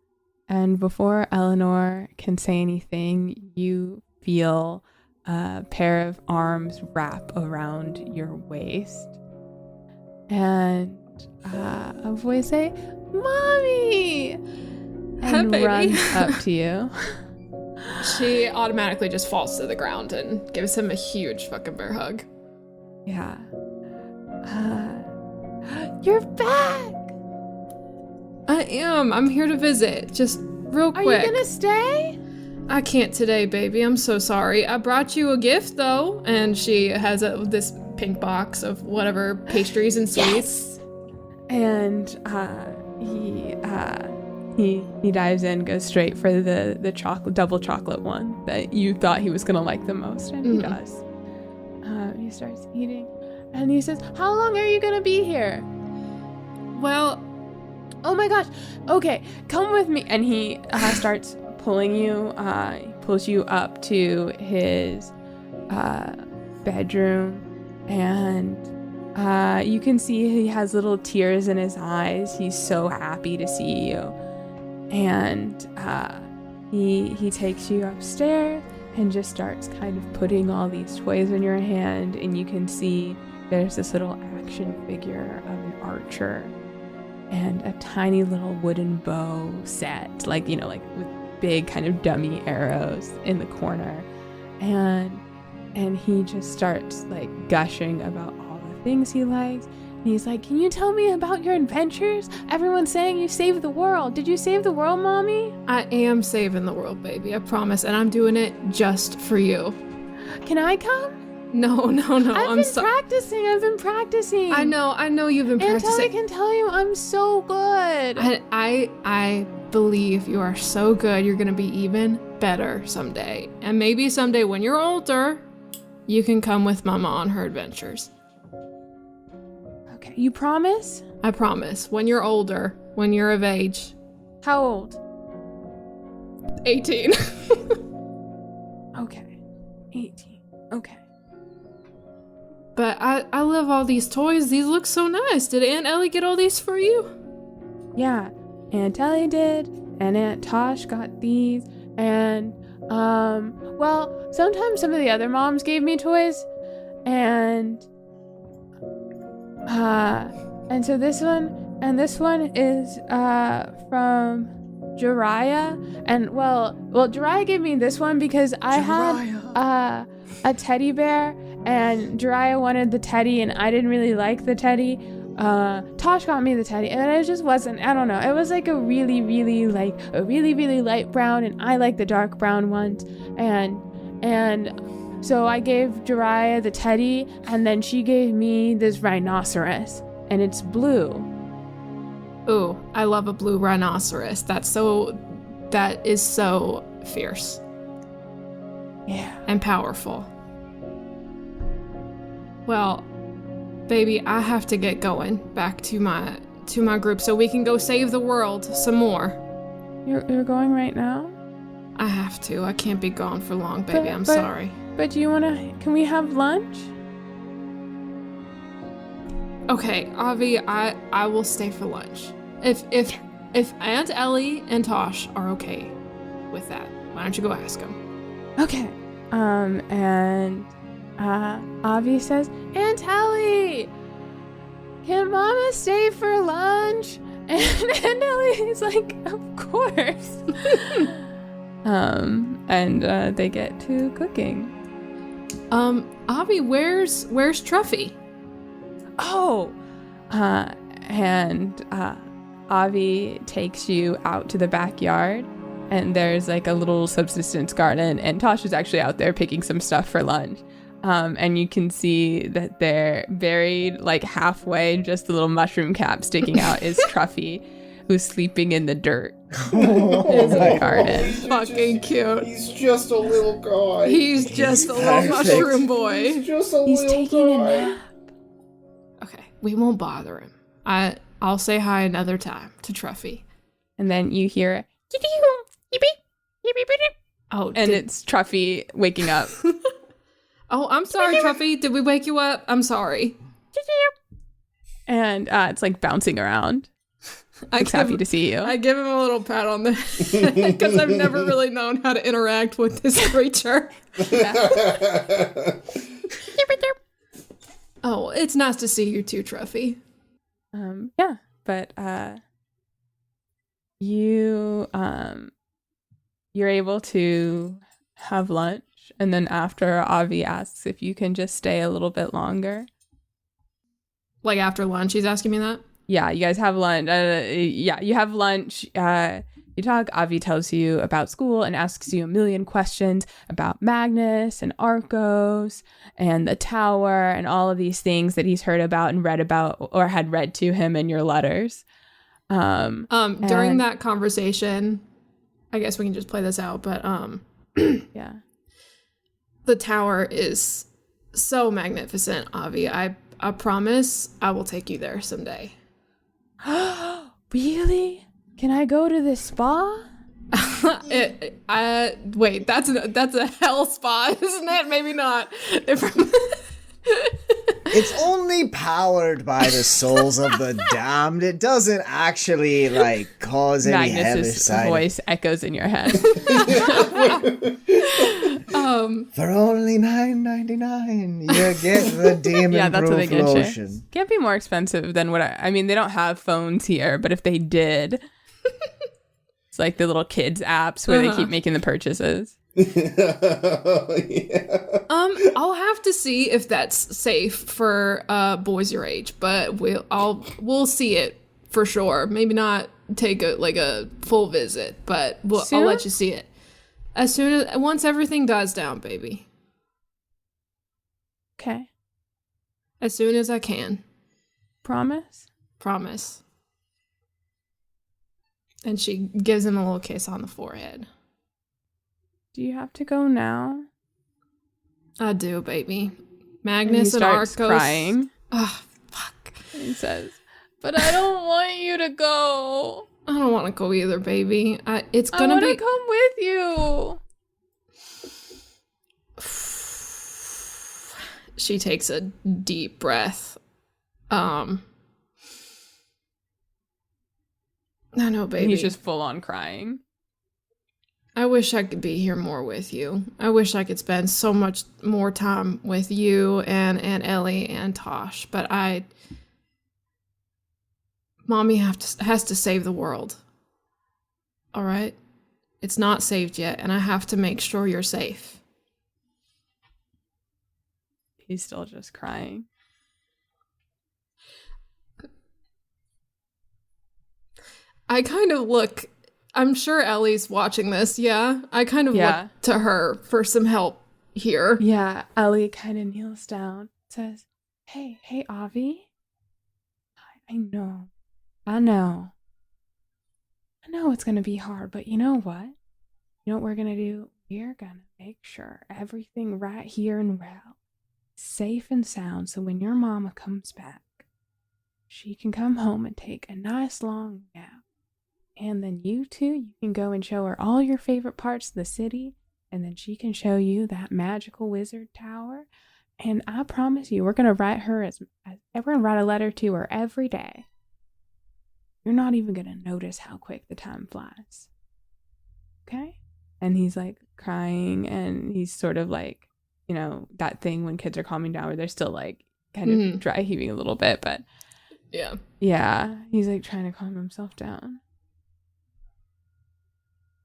and before Eleanor can say anything, you feel a pair of arms wrap around your waist, and a voice say, "Mommy!" Hi, and baby. runs up to you. She automatically just falls to the ground and gives him a huge fucking bear hug. Yeah. You're back! I am. I'm here to visit. Just real quick. Are you gonna stay? I can't today, baby. I'm so sorry. I brought you a gift, though. And she has this pink box of whatever pastries and sweets. And he dives in, goes straight for the chocolate, double chocolate one that you thought he was gonna like the most, and he does. He starts eating, and he says, "How long are you gonna be here?" Well, Oh my gosh! Okay, come with me. And he starts pulling you. He pulls you up to his bedroom, and you can see he has little tears in his eyes. He's so happy to see you, and he takes you upstairs and just starts kind of putting all these toys in your hand, and you can see there's this little action figure of an archer and a tiny little wooden bow set, like with big kind of dummy arrows in the corner, and he just starts like gushing about all the things he likes. And he's like, "Can you tell me about your adventures? Everyone's saying you saved the world. Did you save the world, Mommy?" I am saving the world, baby. I promise. And I'm doing it just for you. "Can I come?" No. I've been practicing. I know you've been Aunt Ellie practicing. can tell you I'm so good. I believe you are so good. You're gonna be even better someday. And maybe someday when you're older, you can come with Mama on her adventures. Okay, you promise? I promise. When you're older, when you're of age. How old? 18. Okay. 18. Okay. But I love all these toys. These look so nice. Did Aunt Ellie get all these for you? Yeah, Aunt Ellie did, and Aunt Tosh got these, and well, sometimes some of the other moms gave me toys, and so this one is from Jiraiya, and well, Jiraiya gave me this one because I had a teddy bear, and Jiraiya wanted the teddy, and I didn't really like the teddy. Tosh got me the teddy, and it just wasn't, I don't know, it was like a really, really light brown, and I like the dark brown ones, and so I gave Jiraiya the teddy, and then she gave me this rhinoceros, and it's blue. Ooh, I love a blue rhinoceros. That is so fierce. Yeah. And powerful. Well, baby, I have to get going back to my group so we can go save the world some more. You're going right now? I have to. I can't be gone for long, baby. I'm But- sorry. But do you can we have lunch? Okay, Avi, I will stay for lunch. If Aunt Ellie and Tosh are okay with that, why don't you go ask them? Okay. And Avi says, Aunt Ellie, can Mama stay for lunch? And Aunt Ellie's like, of course. And they get to cooking. Avi, where's Truffy? Oh, and Avi takes you out to the backyard, and there's like a little subsistence garden, and Tosh is actually out there picking some stuff for lunch. And you can see that they're buried like halfway, just a little mushroom cap sticking out is Truffy, who's sleeping in the dirt in the garden. Fucking cute. He's just a little guy. He's just a little mushroom boy. He's just a He's little taking guy. a nap. Okay, we won't bother him. I'll say hi another time to Truffy. And then you hear, Oh, and it's Truffy waking up. Oh, I'm sorry, Truffy. Did we wake you up? I'm sorry. And it's like bouncing around. It's happy to see you. I give him a little pat on the head because I've never really known how to interact with this creature. Oh, it's nice to see you too, Truffy. Yeah, but you're able to have lunch, and then after, Avi asks if you can just stay a little bit longer. Like after lunch, he's asking me that? Yeah, you guys have lunch. You have lunch. You talk. Avi tells you about school and asks you a million questions about Magnus and Arcos and the tower and all of these things that he's heard about and read about or had read to him in your letters. During that conversation, I guess we can just play this out, but yeah, the tower is so magnificent, Avi. I promise I will take you there someday. Really? Can I go to the spa? Wait, that's a hell spa, isn't it? Maybe not. It's only powered by the souls of the damned. It doesn't actually like cause any heavy Magnus's side. voice echoes in your head. For only $9.99, you get the demon Yeah, that's what they get lotion. you. Can't be more expensive than what I mean, they don't have phones here, but if they did, it's like the little kids apps where they keep making the purchases. I'll have to see if that's safe for boys your age, but we'll see it for sure. Maybe not take a full visit, but I'll let you see it once everything dies down, baby. Okay. As soon as I can. Promise? Promise. And she gives him a little kiss on the forehead. Do you have to go now? I do, baby. And Magnus he and starts Arcos. crying. Oh, fuck. He says, but I don't want you to go. I don't want to go either, baby. It's I gonna want be. to come with you. She takes a deep breath. I know, baby. And he's just full on crying. I wish I could be here more with you. I wish I could spend so much more time with you and Aunt Ellie and Tosh, but Mommy has to save the world. All right? It's not saved yet, and I have to make sure you're safe. He's still just crying. I kind of look, I'm sure Ellie's watching this, yeah? I kind of look to her for some help here. Yeah, Ellie kind of kneels down, says, Hey, Avi. I know it's going to be hard, but you know what? You know what we're going to do? We're going to make sure everything right here in Rel is safe and sound, so when your mama comes back, she can come home and take a nice long nap. And then you can go and show her all your favorite parts of the city, and then she can show you that magical wizard tower. And I promise you, we're going to write her we're going to write a letter to her every day. You're not even going to notice how quick the time flies. Okay? And he's like crying, and he's sort of like, you know, that thing when kids are calming down where they're still like kind of dry heaving a little bit, but yeah, he's like trying to calm himself down.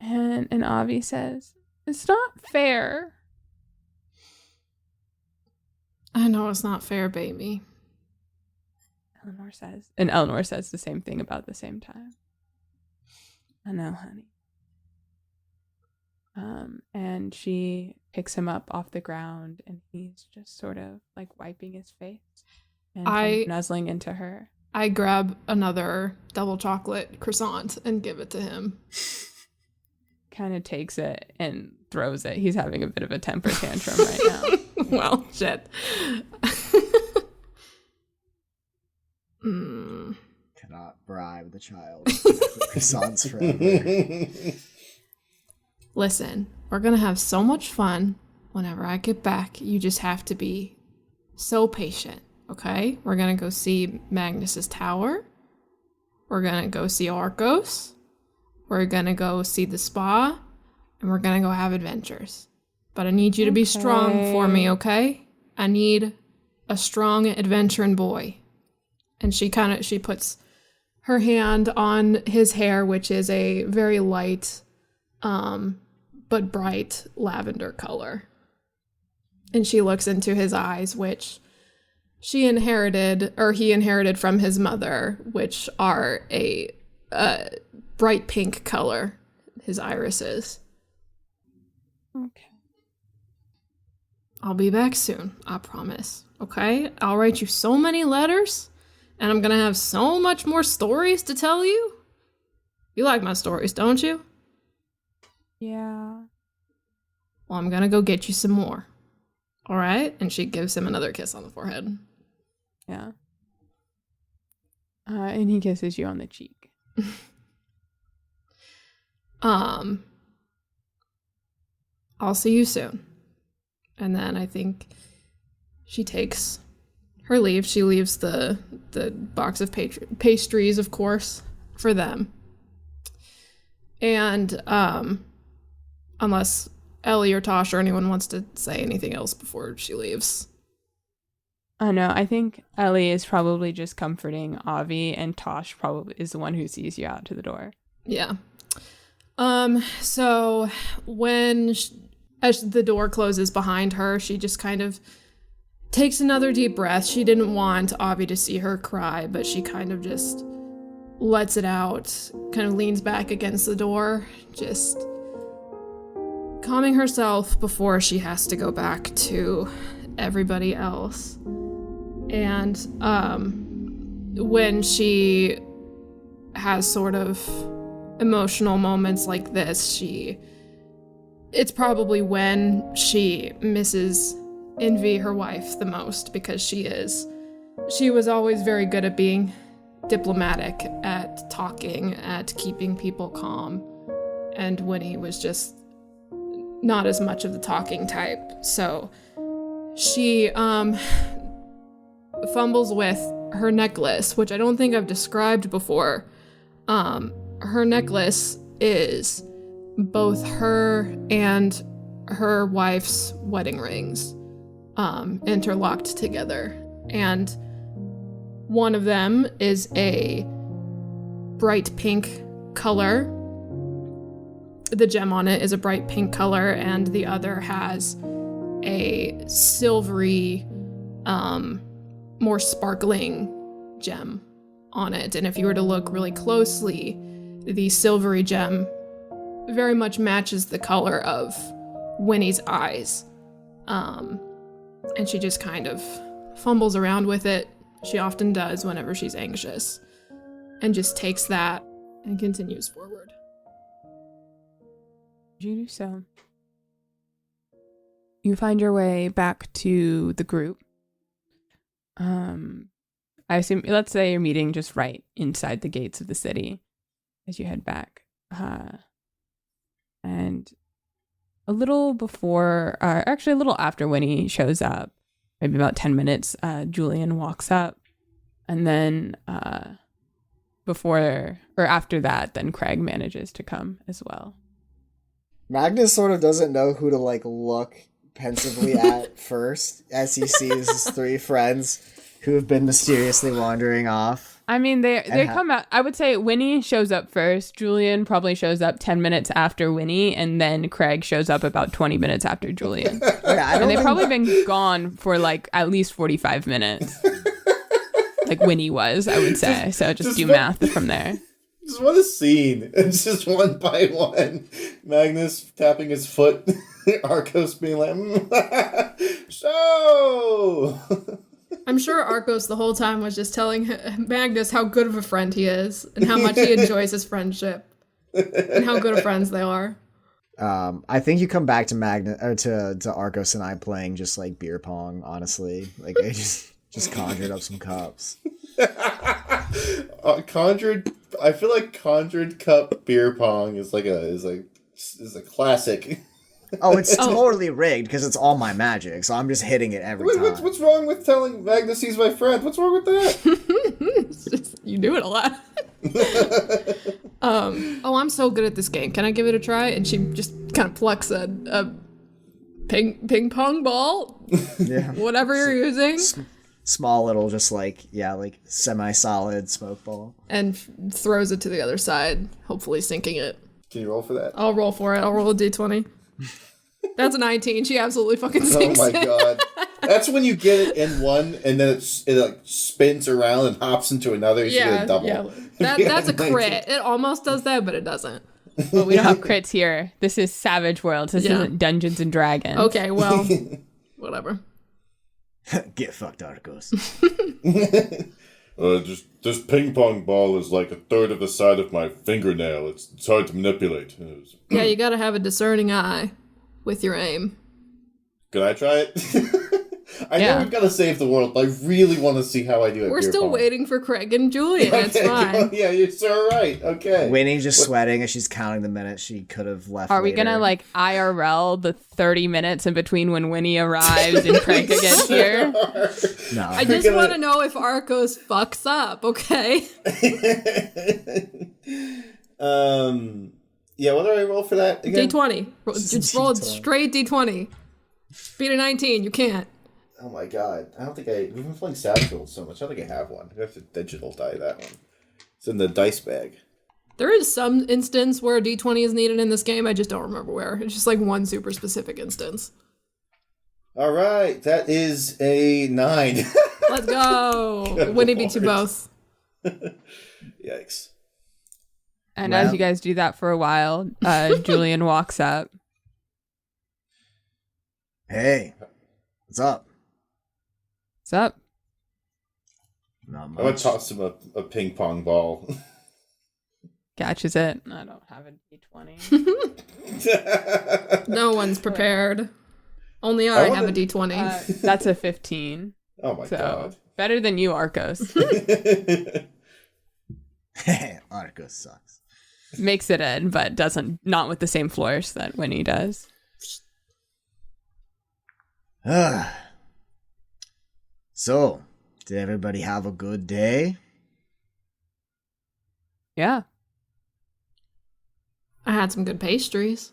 And Avi says, "It's not fair." I know it's not fair, baby. Eleanor says the same thing about the same time. I know, honey. And she picks him up off the ground, and he's just sort of like wiping his face and kind of nuzzling into her. I grab another double chocolate croissant and give it to him. Kind of takes it and throws it. He's having a bit of a temper tantrum right now. Well, shit. Cannot bribe the child with croissants forever. Listen, we're gonna have so much fun whenever I get back. You just have to be so patient, okay? We're gonna go see Magnus's tower. We're gonna go see Arcos. We're gonna go see the spa. And we're gonna go have adventures. But I need you to be strong for me, okay? I need a strong adventuring boy. And she puts her hand on his hair, which is a very light, but bright lavender color. And she looks into his eyes, which he inherited from his mother, which are a bright pink color, his irises. Okay. I'll be back soon, I promise. Okay? I'll write you so many letters, and I'm gonna have so much more stories to tell you. You like my stories, don't you? Yeah. Well, I'm gonna go get you some more. All right? And she gives him another kiss on the forehead. Yeah. And he kisses you on the cheek. I'll see you soon. And then I think she takes her leave. She leaves the box of pastries, of course, for them. And unless Ellie or Tosh or anyone wants to say anything else before she leaves. Oh no, I think Ellie is probably just comforting Avi, and Tosh probably is the one who sees you out to the door. Yeah. So as the door closes behind her, she just kind of takes another deep breath. She didn't want Avi to see her cry, but she kind of just lets it out, kind of leans back against the door, just calming herself before she has to go back to everybody else. And when she has sort of emotional moments like this, it's probably when she misses Envy, her wife, the most, because she was always very good at being diplomatic, at talking, at keeping people calm, and Winnie was just not as much of the talking type. So she fumbles with her necklace, which I don't think I've described before. Her necklace is both her and her wife's wedding rings, interlocked together. And one of them is a bright pink color. The gem on it is a bright pink color, and the other has a silvery, more sparkling gem on it. And if you were to look really closely, the silvery gem very much matches the color of Winnie's eyes. And she just kind of fumbles around with it. She often does whenever she's anxious. And just takes that and continues forward. You do so. You find your way back to the group. I assume, let's say you're meeting just right inside the gates of the city as you head back. And a little before, actually a little after Winnie shows up, maybe about 10 minutes, Julian walks up. And then before or after that, then Craig manages to come as well. Magnus sort of doesn't know who to like look pensively at first as he sees his three friends who have been mysteriously wandering off. I mean, they come out. I would say Winnie shows up first. Julian probably shows up 10 minutes after Winnie, and then Craig shows up about 20 minutes after Julian. And they've probably been gone for like at least 45 minutes. Like Winnie was, I would say. So just do math from there. Just what a scene. It's just one by one. Magnus tapping his foot. Arcos being like, so. I'm sure Arcos the whole time was just telling Magnus how good of a friend he is and how much he enjoys his friendship and how good of friends they are. I think you come back to Magnus or to Arcos and I playing just like beer pong. Honestly, like I just conjured up some cups. Conjured. I feel like conjured cup beer pong is a classic. Oh, it's totally rigged because it's all my magic, so I'm just hitting it every time. What's wrong with telling Magnus he's my friend? What's wrong with that? You do it a lot. I'm so good at this game. Can I give it a try? And she just kind of plucks a ping pong ball, Yeah, whatever you're using, small little, just like semi-solid smoke ball, and throws it to the other side, hopefully sinking it. Can you roll for that? I'll roll for it. I'll roll a d20. That's a 19. She absolutely fucking sinks Oh my god. That's when you get it in one and then it like spins around and hops into another. You get a double. Yeah. That's a crit. It almost does that, but it doesn't. Well, we don't have crits here. This is Savage Worlds. This isn't Dungeons and Dragons. Okay, well, whatever. Get fucked, Arcos. Just this ping pong ball is like a third of the size of my fingernail. It's hard to manipulate. Yeah, you gotta have a discerning eye with your aim. Can I try it? I know we've got to save the world, but I really want to see how I do it. We're still waiting for Craig and Julian. Okay, It's fine. yeah, you're so right. Okay. Winnie just sweating as she's counting the minutes she could have left. Are we later. gonna like IRL the 30 minutes in between when Winnie arrives and Craig gets here? No. I just want to know if Arcos fucks up, okay? Yeah, what do I roll for that again? D20. Just roll a straight D20. Beat a 19. You can't. Oh my god. I don't think we've been playing Savage Worlds so much. I don't think I have one. I have to digital die that one. It's in the dice bag. There is some instance where D20 is needed in this game. I just don't remember where. It's just like one super specific instance. All right. That is a 9. Let's go. Winnie beat you both. Yikes. And as you guys do that for a while, Julian walks up. Hey, what's up? What's up? Not much. I'm going to toss him a ping pong ball. Catches it. I don't have a D20. No one's prepared. Only I have a D20. That's a 15. Oh my god. Better than you, Arcos. Arcos sucks. Makes it in, but not with the same flourish that Winnie does. So, did everybody have a good day? Yeah. I had some good pastries.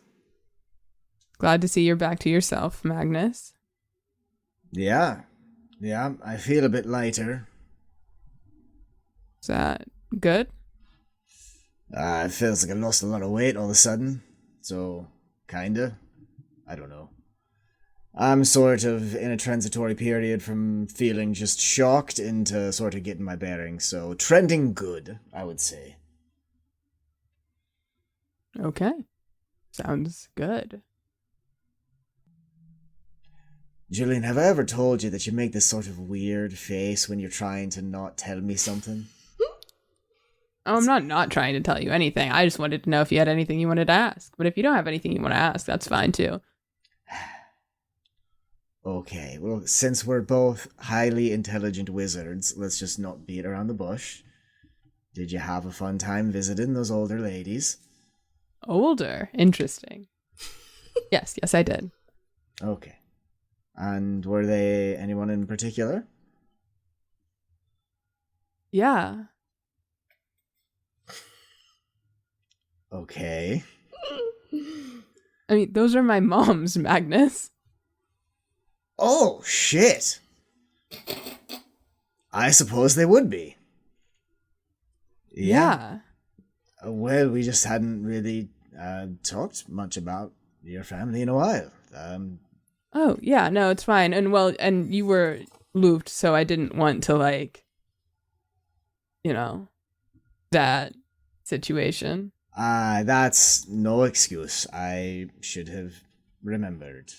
Glad to see you're back to yourself, Magnus. Yeah, I feel a bit lighter. Is that good? It feels like I lost a lot of weight all of a sudden. So, kinda. I don't know. I'm sort of in a transitory period from feeling just shocked into sort of getting my bearings. So, trending good, I would say. Okay. Sounds good. Julian, have I ever told you that you make this sort of weird face when you're trying to not tell me something? Oh, I'm not trying to tell you anything. I just wanted to know if you had anything you wanted to ask. But if you don't have anything you want to ask, that's fine too. Okay, well, since we're both highly intelligent wizards, let's just not beat around the bush. Did you have a fun time visiting those older ladies? Older? Interesting. Yes, I did. Okay. And were they anyone in particular? Yeah. Okay. I mean, those are my mom's, Magnus. Oh, shit. I suppose they would be. Yeah. Well, we just hadn't really talked much about your family in a while. Oh, yeah, no, it's fine. And you were looped, so I didn't want to, like, that situation. That's no excuse. I should have remembered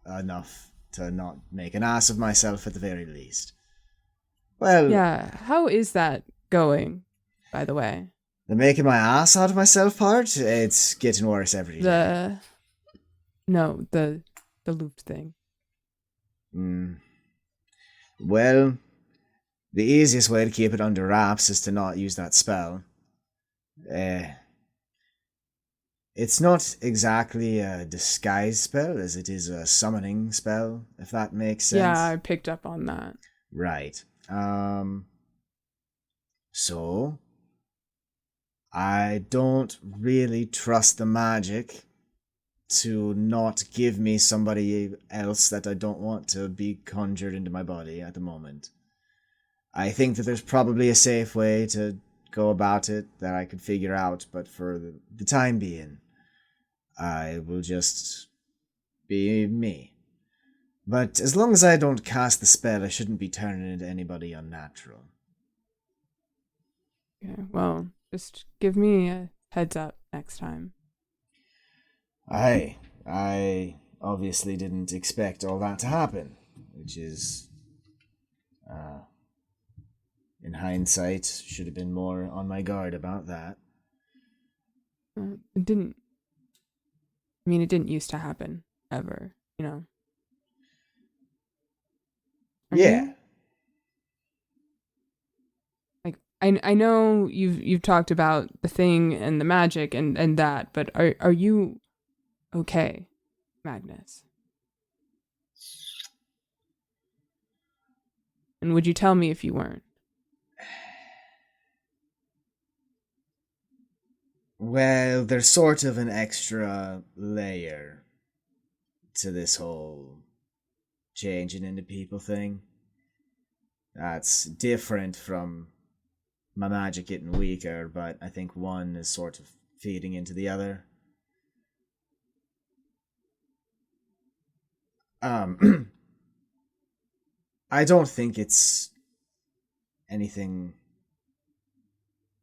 enough to not make an ass of myself at the very least. Well, Yeah, how is that going, by the way? the making my ass out of myself part, it's getting worse every day. The looped thing. Well, the easiest way to keep it under wraps is to not use that spell. It's not exactly a disguise spell, as it is a summoning spell, if that makes sense. Yeah, I picked up on that. Right. So, I don't really trust the magic to not give me somebody else that I don't want to be conjured into my body at the moment. I think that there's probably a safe way to go about it that I could figure out, but for the time being, I will just be me. But as long as I don't cast the spell, I shouldn't be turning into anybody unnatural. Okay, well, just give me a heads up next time. I obviously didn't expect all that to happen, which is, in hindsight, should have been more on my guard about that. It didn't used to happen, ever, Are Yeah. you- Like, I know you've talked about the thing and the magic and that, but are you okay, Magnus? And would you tell me if you weren't? Well, there's sort of an extra layer to this whole changing into people thing. That's different from my magic getting weaker, but I think one is sort of feeding into the other. I don't think it's anything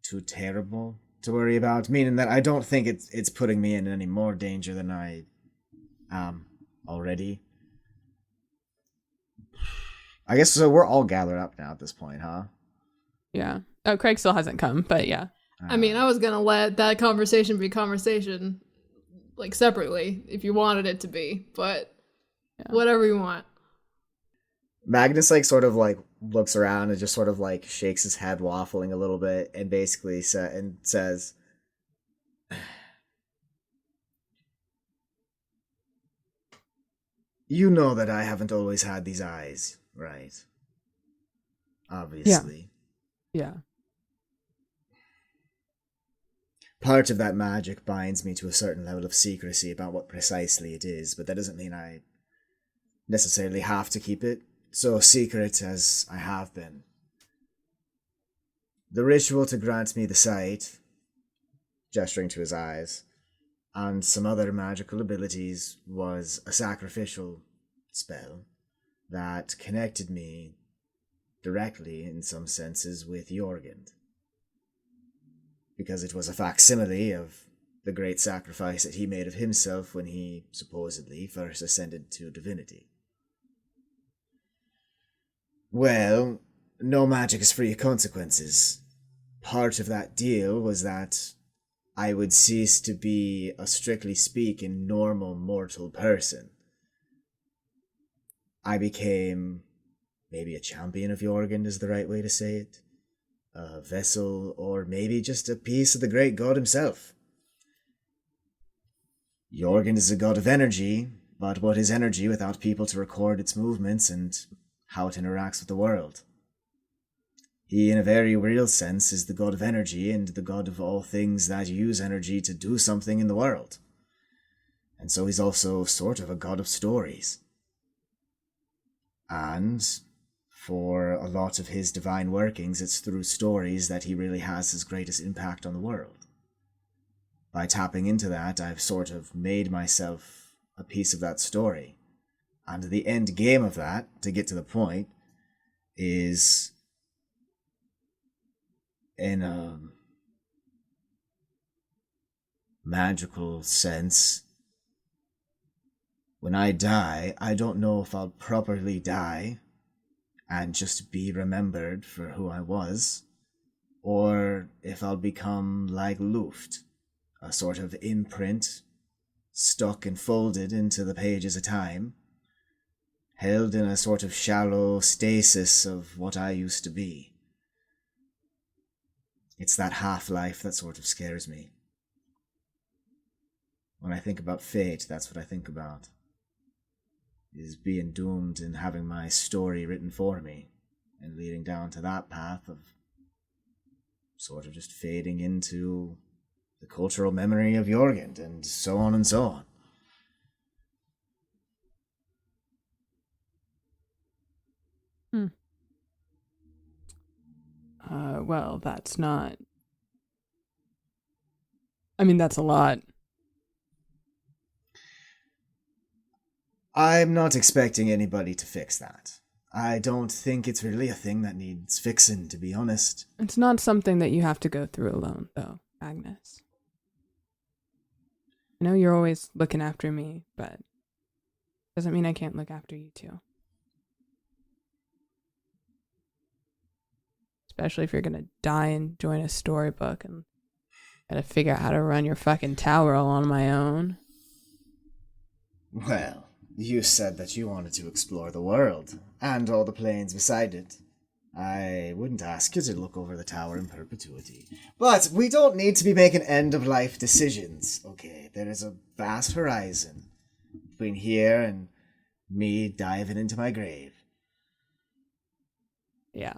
too terrible to worry about, meaning that I don't think it's putting me in any more danger than I am already. I guess so. We're all gathered up now at this point, huh? Yeah. Oh, Craig still hasn't come, but yeah. I mean, I was gonna let that conversation be conversation, like, separately, if you wanted it to be, but whatever you want. Magnus sort of looks around and just sort of shakes his head, waffling a little bit, and basically says, "You know that I haven't always had these eyes, right? Obviously. Yeah. Part of that magic binds me to a certain level of secrecy about what precisely it is, but that doesn't mean I necessarily have to keep it so secret as I have been. The ritual to grant me the sight," gesturing to his eyes, "and some other magical abilities was a sacrificial spell that connected me directly, in some senses, with Jorgund. Because it was a facsimile of the great sacrifice that he made of himself when he supposedly first ascended to divinity. Well, no magic is free of consequences. Part of that deal was that I would cease to be a strictly speaking normal mortal person. I became maybe a champion of Jorgund is the right way to say it. A vessel, or maybe just a piece of the great god himself. Jorgund is a god of energy, but what is energy without people to record its movements and how it interacts with the world? He, in a very real sense, is the god of energy and the god of all things that use energy to do something in the world. And so he's also sort of a god of stories. And for a lot of his divine workings, it's through stories that he really has his greatest impact on the world. By tapping into that, I've sort of made myself a piece of that story. And the end game of that, to get to the point, is in a magical sense. When I die, I don't know if I'll properly die and just be remembered for who I was, or if I'll become like Luft, a sort of imprint stuck and folded into the pages of time, held in a sort of shallow stasis of what I used to be. It's that half-life that sort of scares me. When I think about fate, that's what I think about. Is being doomed and having my story written for me, and leading down to that path of sort of just fading into the cultural memory of Jorgen, and so on and so on. Well, that's not... I mean, that's a lot. I'm not expecting anybody to fix that. I don't think it's really a thing that needs fixing, to be honest. It's not something that you have to go through alone, though, Agnes. I know you're always looking after me, but doesn't mean I can't look after you too. Especially if you're gonna die and join a storybook and gotta figure out how to run your fucking tower all on my own. Well, you said that you wanted to explore the world, and all the planes beside it. I wouldn't ask you to look over the tower in perpetuity. But we don't need to be making end-of-life decisions, okay? There is a vast horizon between here and me diving into my grave. Yeah.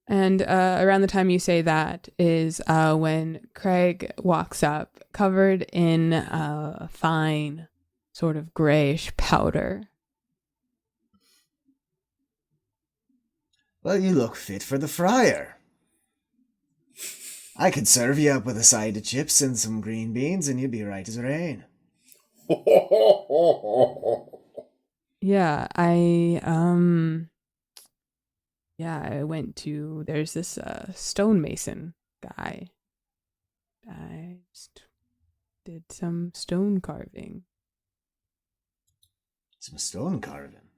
And around the time you say that is when Craig walks up, covered in a fine sort of grayish powder. Well, you look fit for the fryer. I could serve you up with a side of chips and some green beans, and you'd be right as rain. Yeah, I went to, there's this stonemason guy. I just did some stone carving. Some stone carving?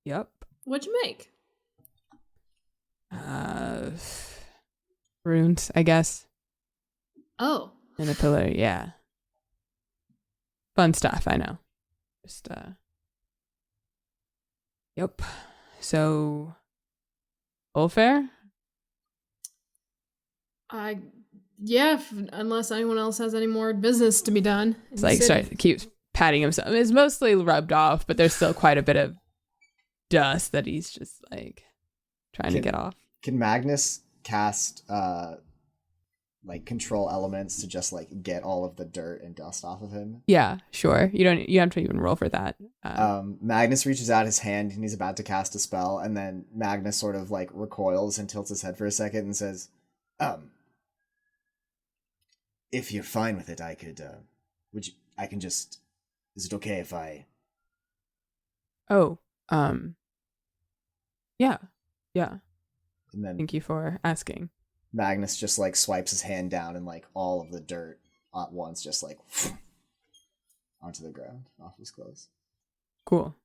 Yep. What'd you make? Runes, I guess. Oh. And a pillar, yeah. Fun stuff, I know. Just, yep. So, all fair? Yeah, unless anyone else has any more business to be done. It's like, keeps patting himself. It's mostly rubbed off, but there's still quite a bit of dust that he's just like trying to get off. Can Magnus cast control elements to just like get all of the dirt and dust off of him? Yeah, sure. You have to even roll for that. Magnus reaches out his hand and he's about to cast a spell, and then Magnus sort of like recoils and tilts his head for a second and says, if you're fine with it, I could is it okay if I... Yeah. And then thank you for asking. Magnus just like swipes his hand down and like all of the dirt at once just like onto the ground off his clothes. Cool.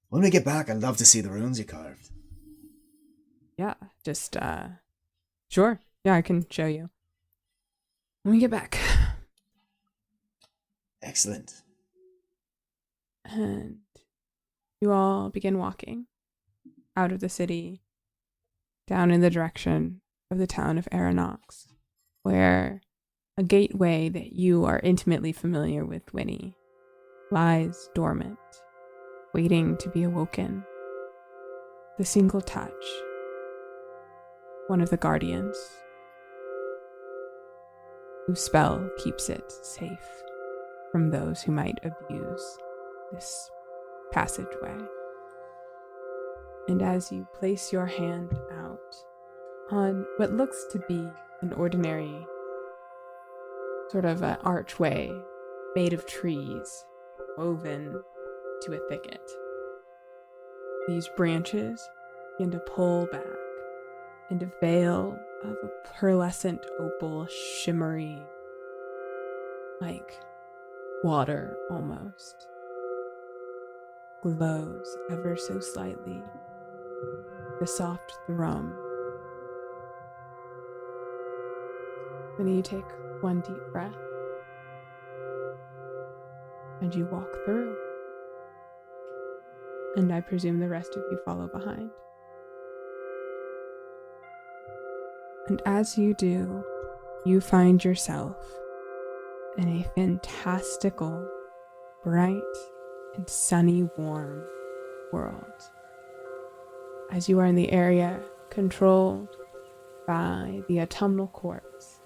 When we get back, I'd love to see the runes you carved. Yeah, just sure. Yeah, I can show you. When we get back. Excellent. And you all begin walking out of the city, down in the direction of the town of Aranox, where a gateway that you are intimately familiar with, Winnie, lies dormant, waiting to be awoken. The single touch. One of the guardians. whose spell keeps it safe from those who might abuse this passageway. And as you place your hand out on what looks to be an ordinary sort of an archway made of trees woven to a thicket, these branches begin to pull back, and a veil of a pearlescent opal, shimmery, like water almost, glows ever so slightly, the soft thrum. Then you take one deep breath, and you walk through. And I presume the rest of you follow behind. And as you do, you find yourself in a fantastical, bright, and sunny, warm world. As you are in the area controlled by the autumnal courts